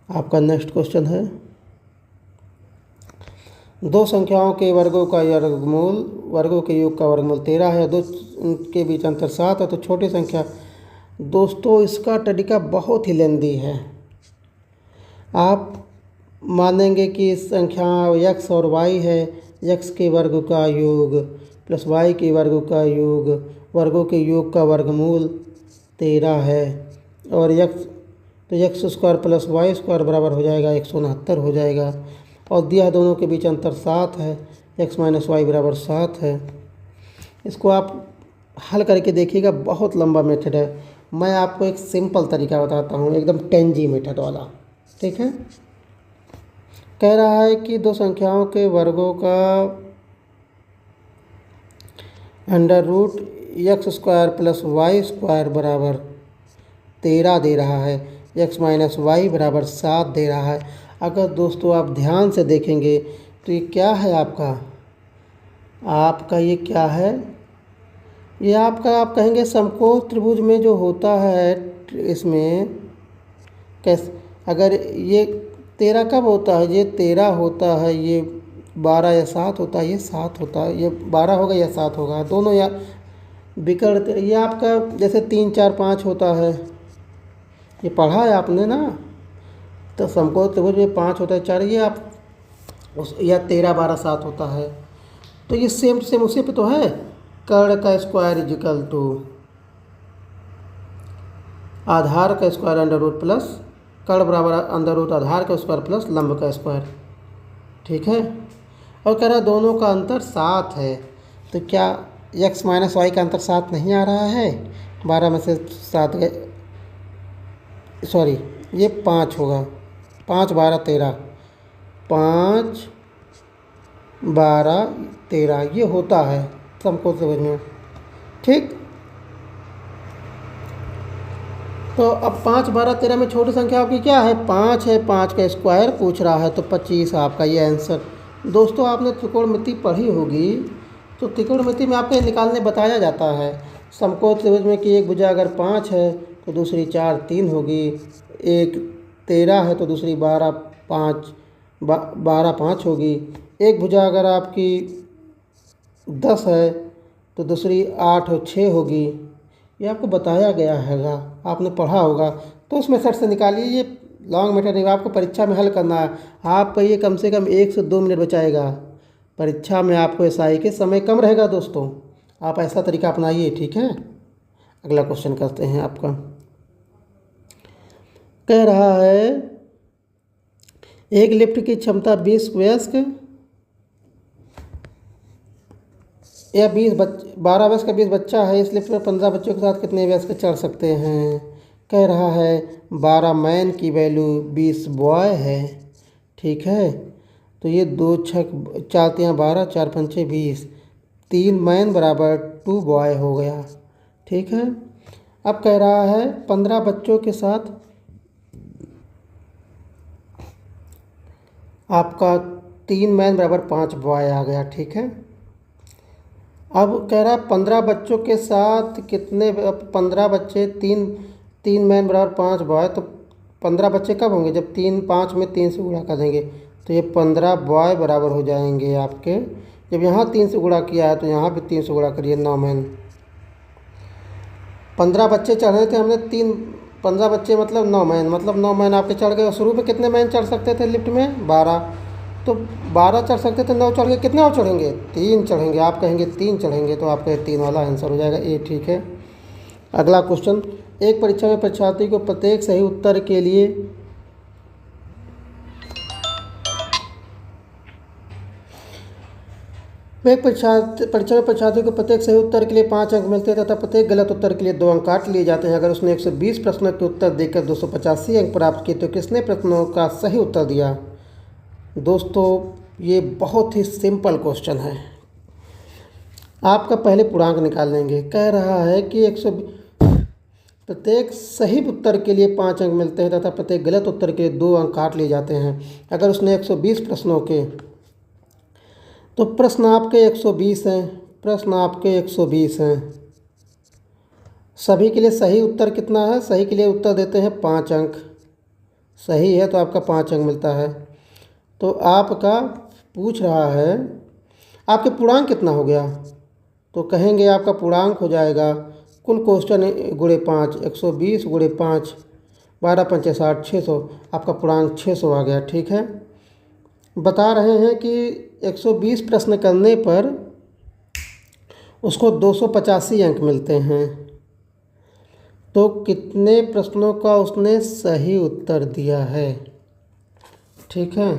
आपका नेक्स्ट क्वेश्चन है 2 संख्याओं के वर्गों का वर्गमूल, वर्गों के योग का वर्गमूल 13 है, 2 के बीच अंतर 7 है, तो छोटी संख्या। दोस्तों इसका तरीका बहुत ही लेंदी है। आप मानेंगे कि संख्या x और y है, x के वर्ग का योग प्लस y के वर्ग का योग, वर्गों के योग का वर्गमूल 13 है, और x square plus Y square बराबर हो जाएगा 169 हो जाएगा, और दिया दोनों के बीच अंतर 7 है, x माइनस वाई बराबर 7 है। इसको आप हल करके देखिएगा, बहुत लंबा मेथड है। मैं आपको एक सिंपल तरीका बताता हूँ, एकदम टेंजी मेथड वाला। ठीक है, कह रहा है कि 2 संख्याओं के वर्गों का √x square plus Y square बराबर 13 दे रहा है, x माइनस वाई बराबर 7 दे रहा है। अगर दोस्तों आप ध्यान से देखेंगे तो ये क्या है, आपका ये क्या है, ये आपका आप कहेंगे समकोण त्रिभुज में जो होता है, इसमें कैसे, अगर ये 13 कब होता है, ये 13 होता है, ये 12 या 7 होता है, ये 7 होता है, ये 12 होगा या 7 होगा, दोनों या विकर्ण। ये आपका जैसे 3 4 5 होता है, ये पढ़ा है आपने ना, तो समकोण त्रिभुज में 5 होता है 4, ये आप या 13 12 7 होता है, तो ये सेम सेम उसी पे तो है। कर्ण का स्क्वायर इजिकल टू आधार का स्क्वायर अंडर रूट प्लस कर्ण बराबर अंडर रूट आधार का स्क्वायर प्लस लंब का स्क्वायर। ठीक है, और कह रहा है दोनों का अंतर 7 है, तो क्या x माइनस वाई का अंतर 7 नहीं आ रहा है, 12 में से 7 गए, सॉरी ये 5 होगा, 5 12 13, 5 12 13 ये होता है समकोण त्रिभुज में। ठीक, तो अब 5 12 13 में छोटी संख्या आपकी क्या है, 5 है, 5 का स्क्वायर पूछ रहा है, तो 25 आपका ये आंसर। दोस्तों आपने त्रिकोणमिति पढ़ी होगी, तो त्रिकोणमिति में आपको निकालने बताया जाता है समकोण त्रिभुज में कि एक भुजा अगर 5 है तो दूसरी 4 3 होगी, एक 13 है तो दूसरी 12 5 होगी, एक भुजा अगर आपकी 10 है तो दूसरी 8 और 6 होगी। ये आपको बताया गया हैगा, आपने पढ़ा होगा, तो उस मेथड से निकालिए। ये लॉन्ग मेथड नहीं, आपको परीक्षा में हल करना है। आपका ये कम से कम 1 से 2 मिनट बचाएगा। परीक्षा में आपको एसआई के समय कम रहेगा दोस्तों, आप ऐसा तरीका अपनाइए, ठीक है। अगला क्वेश्चन करते हैं आपका। कह रहा है एक लिफ्ट की क्षमता 20 वयस्क या 12 वयस्क का 20 बच्चा है। इस लिफ्ट में 15 बच्चों के साथ कितने वयस्क चढ़ सकते हैं। कह रहा है 12 मैन की वैल्यू 20 बॉय है, ठीक है। तो ये 2 छक 4 तियाँ 12, 4 पंचे 20, 3 मैन बराबर 2 बॉय हो गया, ठीक है। अब कह रहा है 15 बच्चों के साथ आपका 3 मैन बराबर 5 बॉय आ गया, ठीक है। अब कह रहा है 15 बच्चों के साथ कितने, 15 बच्चे, तीन मैन बराबर 5 बॉय। तो 15 बच्चे कब होंगे, जब 5 में 3 से गुणा कर देंगे तो ये 15 बॉय बराबर हो जाएंगे आपके। जब यहाँ 3 से गुणा किया है तो यहाँ भी 3 से गुणा करिए, 9 मैन। 15 बच्चे चढ़े थे हमने, 15 बच्चे मतलब 9 मैन, मतलब 9 मैन आपके चढ़ गए। शुरू में कितने मैन चढ़ सकते थे लिफ्ट में, 12। तो 12 चढ़ सकते थे, 9 चढ़ गए, कितने और चढ़ेंगे, 3 चढ़ेंगे। आप कहेंगे 3 चढ़ेंगे तो आपका 3 वाला आंसर हो जाएगा ए, ठीक है। अगला क्वेश्चन, एक परीक्षा में परीक्षार्थी को प्रत्येक सही उत्तर के लिए परीक्षा में परीक्षार्थी को प्रत्येक सही उत्तर के लिए 5 अंक मिलते हैं तथा प्रत्येक गलत उत्तर के लिए 2 अंक काट लिए जाते हैं। अगर उसने 120 प्रश्नों के उत्तर देकर 285 अंक प्राप्त किए तो किसने प्रश्नों का सही उत्तर दिया। दोस्तों ये बहुत ही सिंपल क्वेश्चन है। आपका पहले पूर्णांक निकाल लेंगे। कह रहा है कि प्रत्येक सही उत्तर के लिए 5 अंक मिलते हैं तथा प्रत्येक गलत उत्तर के लिए 2 अंक काट लिए जाते हैं। अगर उसने 120 प्रश्नों के, तो प्रश्न आपके 120 हैं, प्रश्न आपके 120 हैं। सभी के लिए सही उत्तर कितना है, सही के लिए उत्तर देते हैं 5 अंक, सही है तो आपका 5 अंक मिलता है। तो आपका पूछ रहा है आपके पूर्णांक कितना हो गया, तो कहेंगे आपका पूर्णांक हो जाएगा कुल क्वेश्चन गुणे 5, 120 गुणे 5, 12 पंचे 60, 600, आपका पूर्णांक 600 आ गया, ठीक है। बता रहे हैं कि 120 प्रश्न करने पर उसको 285 अंक मिलते हैं। तो कितने प्रश्नों का उसने सही उत्तर दिया है, ठीक है।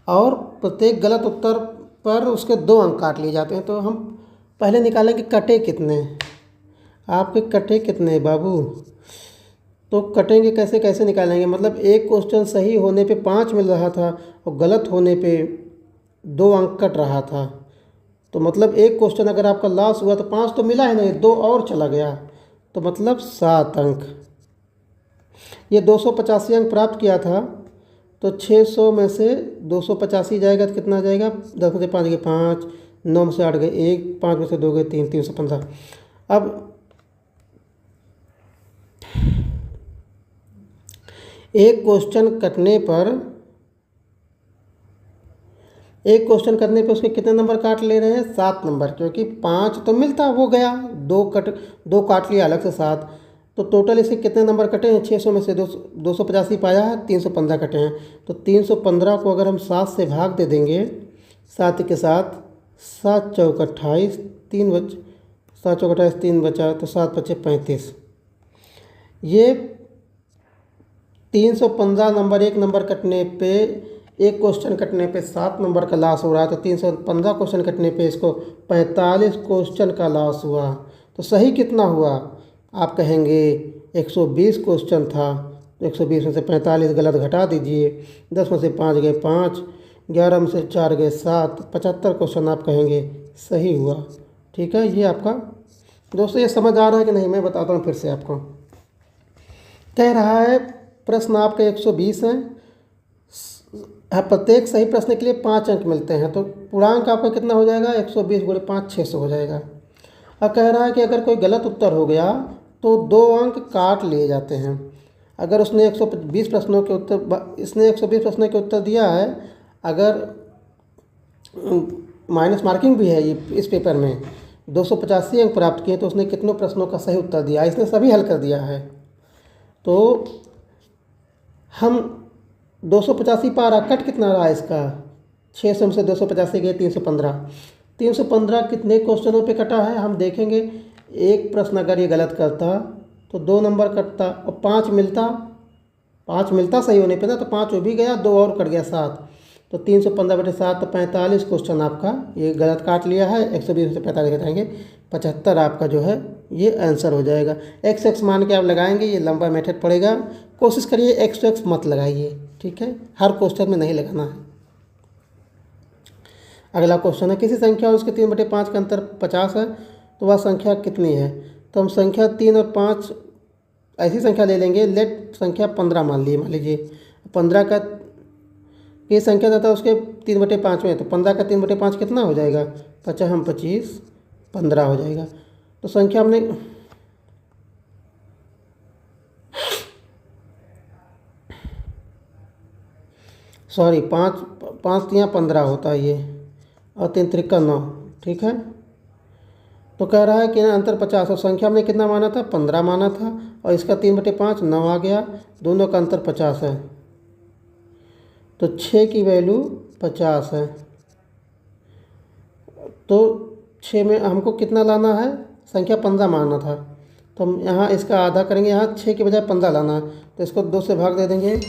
और प्रत्येक गलत उत्तर पर उसके 2 अंक काट लिए जाते हैं। तो हम पहले निकालेंगे कटे कितने, आपके कटे कितने बाबू। तो कटेंगे कैसे, कैसे निकालेंगे, मतलब एक क्वेश्चन सही होने पे 5 मिल रहा था और गलत होने पे 2 अंक कट रहा था। तो मतलब एक क्वेश्चन अगर आपका लॉस हुआ तो 5 तो मिला ही नहीं, 2 और चला गया, तो मतलब 7 अंक। ये 285 अंक प्राप्त किया था, तो 600 में से 285 जाएगा तो कितना जाएगा, 10 में से 5 गए 5, 9 में से 8 गए 1, 5 में से 2 गए 3, 315। अब एक क्वेश्चन कटने पर उसके कितने नंबर काट ले रहे हैं, 7 नंबर, क्योंकि 5 तो मिलता वो गया, 2 काट लिया अलग से 7। तो टोटल इसके कितने नंबर कटे हैं, 600 में से 285 पाया है, 315 कटे हैं। तो 315 को अगर हम 7 से भाग दे देंगे, 7 के साथ 7 चौक 28, 7 चौक 28, 3 बचा तो 7 बचे 35। ये 315 नंबर, एक नंबर कटने पे, एक क्वेश्चन कटने पे 7 नंबर का लॉस हो रहा है। तो 315 क्वेश्चन कटने पे इसको 45 क्वेश्चन का लॉस हुआ। तो सही कितना हुआ, आप कहेंगे 120 क्वेश्चन था, तो 120 में से 45 गलत घटा दीजिए, 10 में से 5 गए 5, 11 में से 4 गए 7, 75 क्वेश्चन आप कहेंगे सही हुआ, ठीक है। ये आपका दोस्तों ये समझ आ रहा है कि नहीं, मैं बताता हूँ फिर से आपको। कह रहा है प्रश्न आपके 120 हैं, प्रत्येक सही प्रश्न के लिए 5 अंक मिलते हैं। तो पूर्णांक आपका कितना हो जाएगा, 120 गुणे 5, 600 हो जाएगा। अब कह रहा है कि अगर कोई गलत उत्तर हो गया तो 2 अंक काट लिए जाते हैं। अगर उसने 120 प्रश्नों के उत्तर, इसने 120 प्रश्नों के उत्तर दिया है, अगर माइनस मार्किंग भी है ये इस पेपर में, 285 अंक प्राप्त किए, तो उसने कितनों प्रश्नों का सही उत्तर दिया, इसने सभी हल कर दिया है। तो हम 285 पा रहा, कट कितना रहा इसका, 600 में से 285 गए 315, 315 कितने क्वेश्चनों पे कटा है हम देखेंगे। एक प्रश्न अगर ये गलत करता तो 2 नंबर कटता और 5 मिलता सही होने पे ना, तो 5 वो भी गया, 2 और कट गया 7। तो 315/7 तो 45 क्वेश्चन आपका ये गलत काट लिया है। 120 से 45 घटाएंगे 75 आपका जो है ये आंसर हो जाएगा। x मान के आप लगाएंगे, ये लंबा मेथड पड़ेगा। कोशिश करिए x to x मत लगाइए, ठीक है, हर क्वेश्चन में नहीं लगाना है। अगला क्वेश्चन है, किसी संख्या और उसके 3/5 का अंतर 50 है तो वह संख्या कितनी है। तो हम संख्या 3 और 5 ऐसी संख्या ले लेंगे। लेट संख्या 15 मान लीजिए 15 का ये संख्या देता है उसके 3/5 में, तो 15 का 3/5 कितना हो जाएगा 50, हम 25 15 हो जाएगा। तो संख्या हमने सॉरी 5 3 15 होता है ये, और 3 3 9, ठीक है। तो कह रहा है कि अंतर 50 और संख्या हमने कितना माना था 15 माना था, और इसका 3/5 9 आ गया, दोनों का अंतर 50 है। तो 6 की वैल्यू 50 है। तो 6 में हमको कितना लाना है, संख्या 15 माना था, तो हम यहाँ इसका आधा करेंगे, यहाँ 6 के बजाय 15 लाना है, तो इसको 2 से भाग दे देंगे।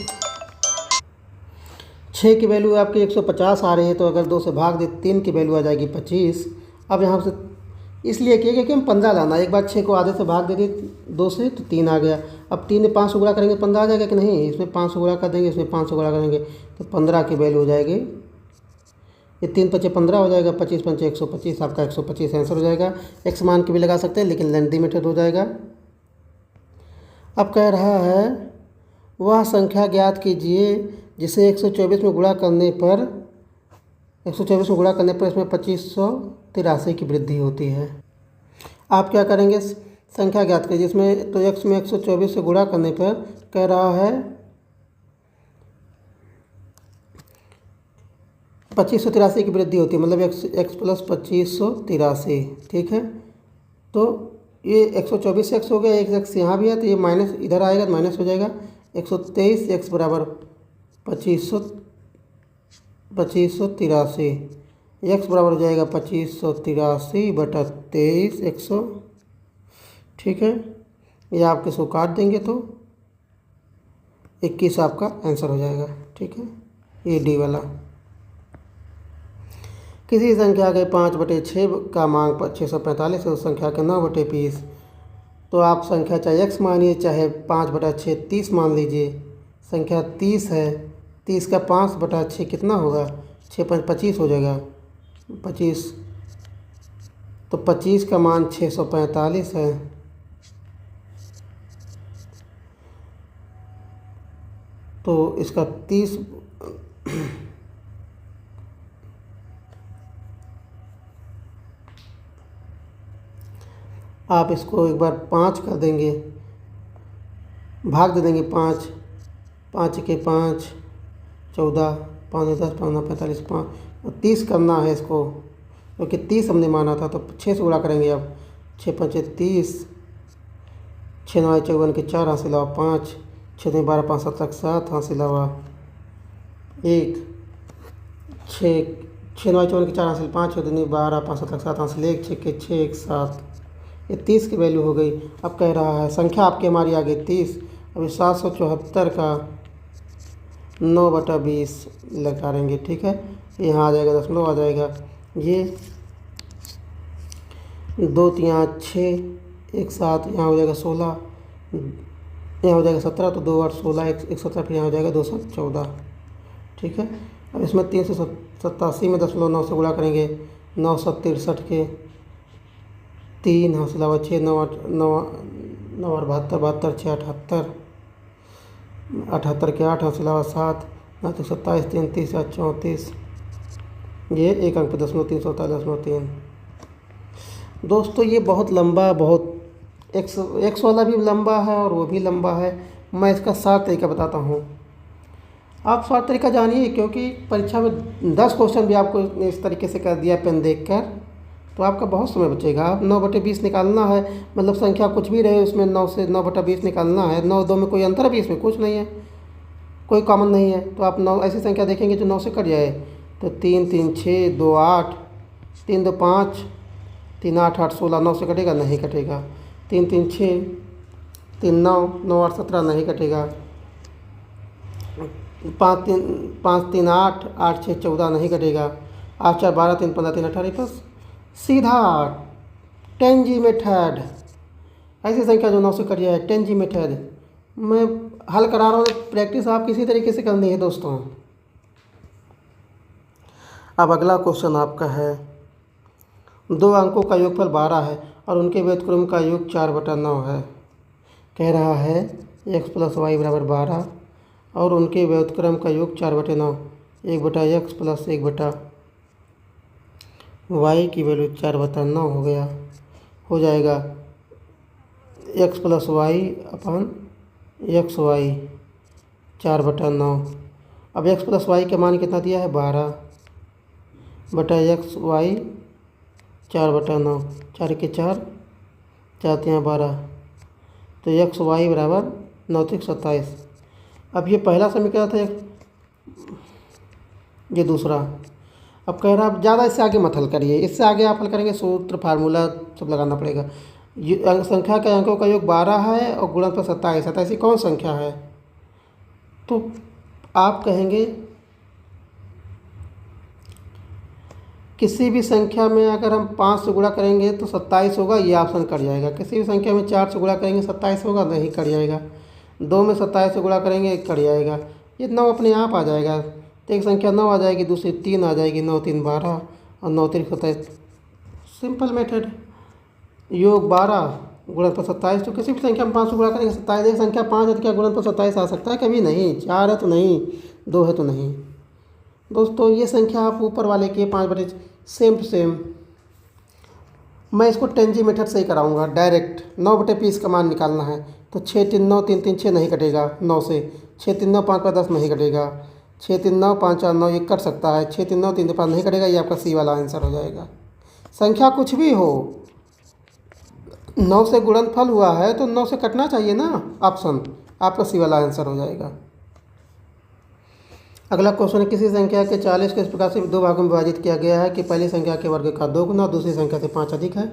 6 की वैल्यू आपकी 150 आ रही है, तो अगर 2 से भाग दे 3 की वैल्यू आ जाएगी 25। अब यहाँ से इसलिए किया कि हम 15 लाना, एक बार 6 को आधे से भाग दे दिए 2 से, तो 3 आ गया। अब 3 में 5 गुणा करेंगे 15 आ जाएगा कि नहीं, इसमें 5 गुणा कर देंगे, इसमें 5 गुणा करेंगे, तो 15 की वैल्यू हो जाएगी, ये 3 × 5 = 15 हो जाएगा, 25 × 5 = 125, आपका 125 आंसर हो जाएगा। x मान के भी लगा सकते हैं, लेकिन लेंथी मेथड हो जाएगा। अब कह रहा है वह संख्या ज्ञात कीजिए जिसे 124 में गुणा करने पर 124 में गुणा करने पर इसमें 2583 की वृद्धि होती है। आप क्या करेंगे, संख्या ज्ञात कीजिए जिसमें, तो x में 124 से गुणा करने पर कह रहा है 2583 की वृद्धि होती है, मतलब x + 2583, ठीक है। तो ये 124 से x हो गया, एक x यहाँ भी है, तो ये माइनस इधर आएगा तो माइनस हो जाएगा। 123 x बराबर 2583, x बराबर हो जाएगा 2583/23, ठीक है। ये आप किसको काट देंगे तो 21 आपका आंसर हो जाएगा, ठीक है, ये डी वाला। किसी संख्या के 5/6 का मान 645 है, उस संख्या के 9/20, तो आप संख्या चाहे x मानिए चाहे 5/6 30 मान लीजिए। संख्या 30 है, 30 का 5/6 कितना होगा, 6 × 5 = 25 हो जाएगा, 25, तो 25 का मान 645 है। तो इसका 30 आप इसको एक बार 5 कर देंगे, भाग दे देंगे 5, 5 × 5 = 14, 5 × 10 = 15, 45, 5 और 30 करना है इसको, क्योंकि 30 हमने माना था, तो 6 से गुणा करेंगे। अब 6 × 5 = 30, 6 × 9 = 54 के 4 हाथ से अलावा 5, 6 × 12 = 5, 7 × 7 हाथ से अलावा 1, 6 × 9 = 54 के 4 हाथ से 5, 6 × 2 = 12, 5 7 × 7 हाथ से 1, 6 के 6 1 7, ये 30 की वैल्यू हो गई। अब कह रहा है संख्या आपकी हमारी आ गई 30। अभी 774 का 9/20 लगाएंगे, ठीक है, यहाँ आ जाएगा दशमलव आ जाएगा, ये 2 3 6 1 7, यहाँ हो जाएगा 16, यहाँ हो जाएगा 17, तो 2 8 16 1 17, फिर यहाँ हो जाएगा 214, ठीक है। अब इसमें 387 में 0.9 से गुणा करेंगे, 9 7 63 के 3 हाथ से अलावा 6, 9 8 9 9 8 72, 6 78, 78 के 8 हाथ से अलावा 7, 9 तो 27, 3 30 34, ये एक अंक पे 0.343 दोस्तों ये बहुत लंबा, बहुत एक्स वाला भी लंबा है और वो भी लंबा है। मैं इसका 7 तरीका बताता हूँ, आप 7 तरीका जानिए, क्योंकि परीक्षा में 10 क्वेश्चन भी आपको इस तरीके से कर दिया पेन देखकर, तो आपका बहुत समय बचेगा। आप 9/20 निकालना है, मतलब संख्या कुछ भी रहे उसमें 9 से 9/20 निकालना है। 9 2 में कोई अंतर है, 20 में कुछ नहीं है, कोई कॉमन नहीं है, तो आप 9 ऐसी संख्या देखेंगे जो 9 से कट जाए, तो 3 3 6 2 8 3 2 5, 3 8 8 16, 9 से कटेगा नहीं कटेगा। 3 3 6, 3 9, 9 8 17 नहीं कटेगा। 5 3 8, 8 6 14 नहीं कटेगा। 8 4 12, 3 15, 3 18 बस सीधा 10G मेथड। ऐसी संख्या जो 9 से कट जाए 10G मेथड। मैं हल करा रहा हूँ, प्रैक्टिस आप किसी तरीके से करनी है दोस्तों। अब अगला क्वेश्चन आपका है, 2 अंकों का योगफल 12 है और उनके व्युत्क्रम का योग 4/9 है। कह रहा है x + y = 12 और उनके व्युत्क्रम का योग 4/9, 1/x + 1/y की वैल्यू 4/9 हो गया, हो जाएगा x + y अपन xy 4/9। अब x + y का मान कितना दिया है 12 बटा xy 4/9, 4 के 4, 4 3 12, तो xy = 9 3 27। अब ये पहला समीकरण था, ये दूसरा। अब कह रहा आप ज़्यादा इससे आगे मत हल करिए, इससे आगे आप हल करेंगे सूत्र फार्मूला सब लगाना पड़ेगा। संख्या के अंकों का योग 12 है और गुणनफल 27 है, तो ऐसी कौन संख्या है? तो आप कहेंगे किसी भी संख्या में अगर हम 5 से गुणा करेंगे तो 27 होगा, ये ऑप्शन कट जाएगा। किसी भी संख्या में 4 से गुणा करेंगे 27 होगा, नहीं कट जाएगा। 2 में 27 से गुणा करेंगे कट जाएगा। ये 9 अपने आप आ जाएगा। तो एक संख्या 9 आ जाएगी, दूसरी 3 आ जाएगी, 9 3 12 और 9 3 27। Simple method. योग 12 गुणनफल 27, तो किसी भी संख्या में 5 से गुणा करेंगे 27। एक संख्या 5 है तो क्या गुणनफल 27 आ सकता है? कभी नहीं। 4 है तो नहीं, 2 है तो नहीं। दोस्तों ये संख्या आप ऊपर वाले के 5 सेम टू सेम। मैं इसको 10G मेथड से ही कराऊंगा डायरेक्ट। 9/20 का मान निकालना है, तो 6 3 9 3 3 6 नहीं कटेगा 9 से। 6 3 9 5 5 10 नहीं कटेगा। 6 3 9 5 4 9 ये कट सकता है। 6 3 9 3 2 5 नहीं कटेगा, ये आपका सी वाला आंसर हो जाएगा। संख्या कुछ भी हो, 9 से गुणनफल हुआ है तो 9 से कटना चाहिए ना, ऑप्शन आपका सी वाला आंसर हो जाएगा। अगला क्वेश्चन है, किसी संख्या के 40 को इस प्रकार से 2 भागों में विभाजित किया गया है कि पहली संख्या के वर्ग का 2 गुना, दूसरी संख्या से 5 अधिक है।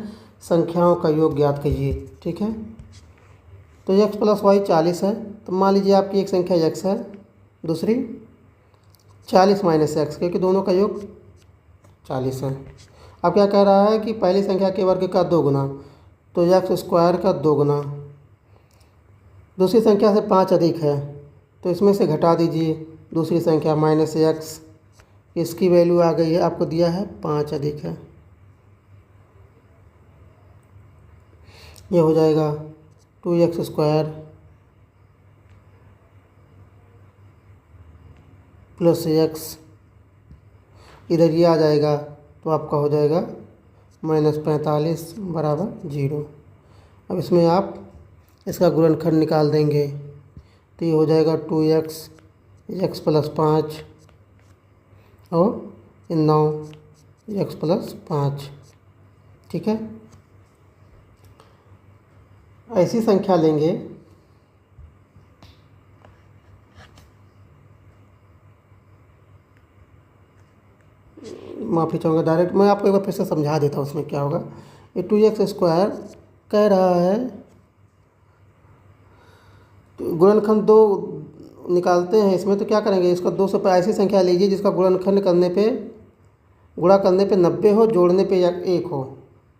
संख्याओं का योग ज्ञात कीजिए। ठीक है, तो x + y 40 है, तो मान लीजिए आपकी एक संख्या x है, दूसरी 40 - x, क्योंकि दोनों का योग 40 है। अब क्या कह रहा है कि पहली संख्या के वर्ग का 2 गुना, तो x² का 2 गुना, दूसरी संख्या से 5 अधिक है, तो इसमें से घटा दीजिए दूसरी संख्या -x, इसकी वैल्यू आ गई है, आपको दिया है 5 अधिक है। ये हो जाएगा 2x² + x, इधर ये आ जाएगा तो आपका हो जाएगा -45 = 0। अब इसमें आप इसका गुणनखंड निकाल देंगे, तो ये हो जाएगा 2x x + 5 और 9 x + 5। ठीक है, ऐसी संख्या लेंगे माफ़ी चाहूँगा, डायरेक्ट मैं आपको एक बार फिर से समझा देता हूँ उसमें क्या होगा। ये 2x² कह रहा है, तो गुणनखंड 2 निकालते हैं इसमें, तो क्या करेंगे, इसका 2 से ऐसी संख्या लीजिए जिसका गुणनखंड करने पे, गुणा करने पे 90 हो, जोड़ने पे 1 हो।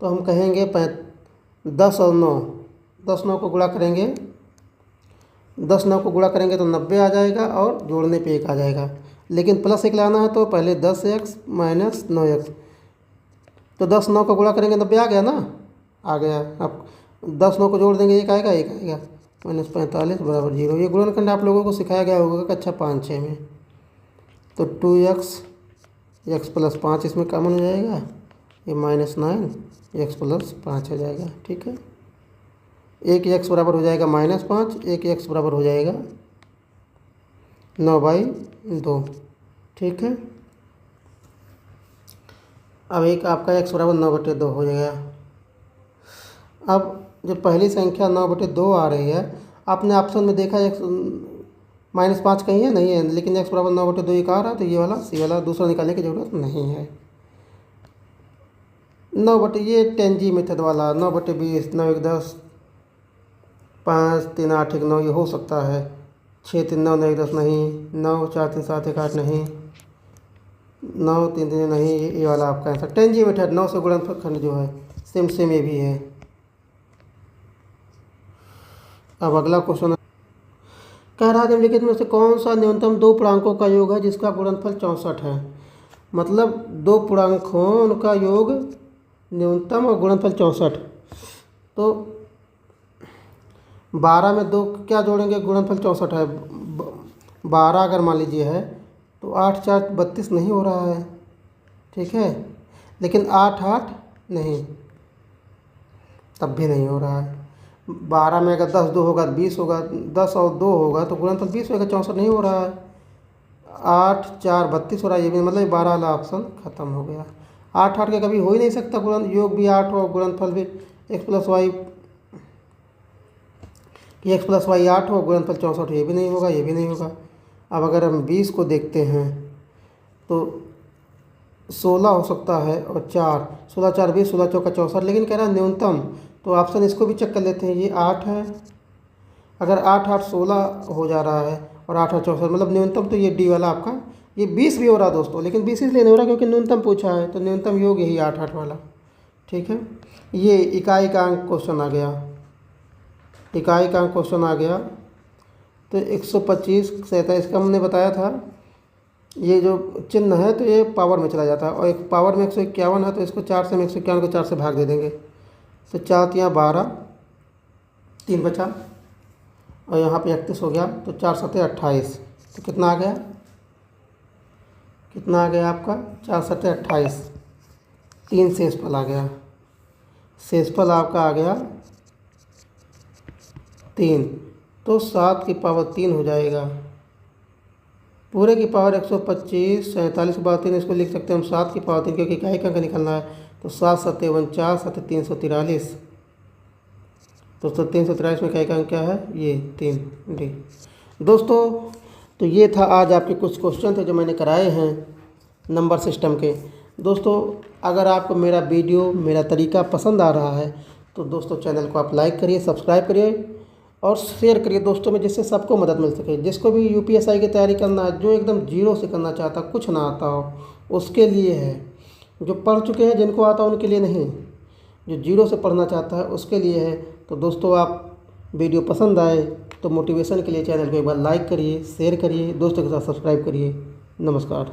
तो हम कहेंगे 10 और 9, 10 9 को गुणा करेंगे, 10 9 को गुणा करेंगे तो 90 आ जाएगा और जोड़ने पे 1 आ जाएगा। लेकिन +1 लाना है तो पहले 10x - 9x, तो 10 9 को गुणा करेंगे 90 आ गया ना, आ गया। अब 10 9 को जोड़ देंगे 1 आएगा, 1 आएगा, -45 = 0। ये गुणनखंड आप लोगों को सिखाया गया होगा कक्षा 5 6 में। तो 2x x + 5 इसमें कॉमन हो जाएगा, ये -9 x + 5 हो जाएगा। ठीक है, एक x बराबर हो जाएगा -5, एक x बराबर हो जाएगा 9/2। ठीक है, अब एक आपका x = 9/2 हो जाएगा। अब जो पहली संख्या 9/2 आ रही है, आपने ऑप्शन में देखा x -5 कहीं है, नहीं है, लेकिन x = 9/2 एक आ रहा है, तो ये वाला सी वाला दूसरा निकालने की ज़रूरत नहीं है। ये 10G मेथड वाला 9/20, 9 1 10, 5 3 8 1 9 ये हो सकता है। 6 3 9 9 1 10 नहीं, 9 4 3 7 1 8 नहीं, 9 3 3 नहीं, ये वाला आपका आंसर 10G मेथड। 9 से गुणनखंड जो है सेम ये भी है। अब अगला क्वेश्चन कह रहा है निम्नलिखित में से कौन सा न्यूनतम दो पूर्णांकों का योग है जिसका गुणनफल 64 है। मतलब दो पूर्णांक हो उनका योग न्यूनतम और गुणनफल 64। तो 12 में 2 क्या जोड़ेंगे, गुणनफल 64 है। 12 अगर मान लीजिए है तो 8 4 32 नहीं हो रहा है, ठीक है। लेकिन 8 8 नहीं, तब भी नहीं हो रहा है। 12 में अगर 10 2 होगा तो 20 होगा, 10 और 2 होगा तो गुणनफल 20 होगा, 64 नहीं हो रहा है। 8 4 32 हो रहा है, ये भी मतलब 12 वाला ऑप्शन खत्म हो गया। 8 8 के कभी हो ही नहीं सकता, गुणन योग भी 8 हो, गुणनफल भी x + y x + y 8 हो, गुणनफल 64, ये भी नहीं होगा, ये भी नहीं होगा। अब अगर हम 20 को देखते हैं तो 16 हो सकता है और 4, 16 4 20, 16 4 64, लेकिन कह रहा है न्यूनतम। तो ऑप्शन इसको भी चेक कर लेते हैं, ये 8 है। अगर 8 8 16 हो जा रहा है और 8 8 64, मतलब न्यूनतम तो ये डी वाला आपका, ये 20 भी हो रहा है दोस्तों, लेकिन 20 इसलिए नहीं हो रहा क्योंकि न्यूनतम पूछा है, तो न्यूनतम योग यही 8 8 वाला, ठीक है। ये इकाई का अंक क्वेश्चन आ गया, इकाई का अंक क्वेश्चन आ गया। तो 125 47 का हमने बताया था, ये जो चिन्ह है तो ये पावर में चला जाता है, और एक पावर में 151 है तो इसको 4 से, हम 151 को 4 से भाग दे देंगे। तो 4 3 12, 3 बचा, और यहाँ पे 31 हो गया, तो 4 7 28। तो कितना आ गया, कितना आ गया आपका 4 7 28। 3 शेषफल आ गया, शेषफल आपका आ गया 3। तो 7 की पावर 3 हो जाएगा, पूरे की पावर 125, 47 की पावर 3, इसको लिख सकते हैं हम 7 की पावर 3, क्योंकि इकाई का अंक निकलना है। तो 7 7 49, 7 343। तो 343 में इकाई का अंक क्या है, ये 3 डी। दोस्तों तो ये था आज आपके कुछ क्वेश्चन थे जो मैंने कराए हैं नंबर सिस्टम के। दोस्तों अगर आपको मेरा वीडियो, मेरा तरीका पसंद आ रहा है तो दोस्तों चैनल को आप लाइक करिए, सब्सक्राइब करिए और शेयर करिए दोस्तों में, जिससे सबको मदद मिल सके। जिसको भी यूपीएसआई की तैयारी करना है, जो एकदम जीरो से करना चाहता, कुछ ना आता हो, उसके लिए है। जो पढ़ चुके हैं जिनको आता उनके लिए नहीं, जो जीरो से पढ़ना चाहता है उसके लिए है। तो दोस्तों आप वीडियो पसंद आए तो मोटिवेशन के लिए चैनल को एक बार लाइक करिए, शेयर करिए, दोस्तों के साथ सब्सक्राइब करिए। नमस्कार।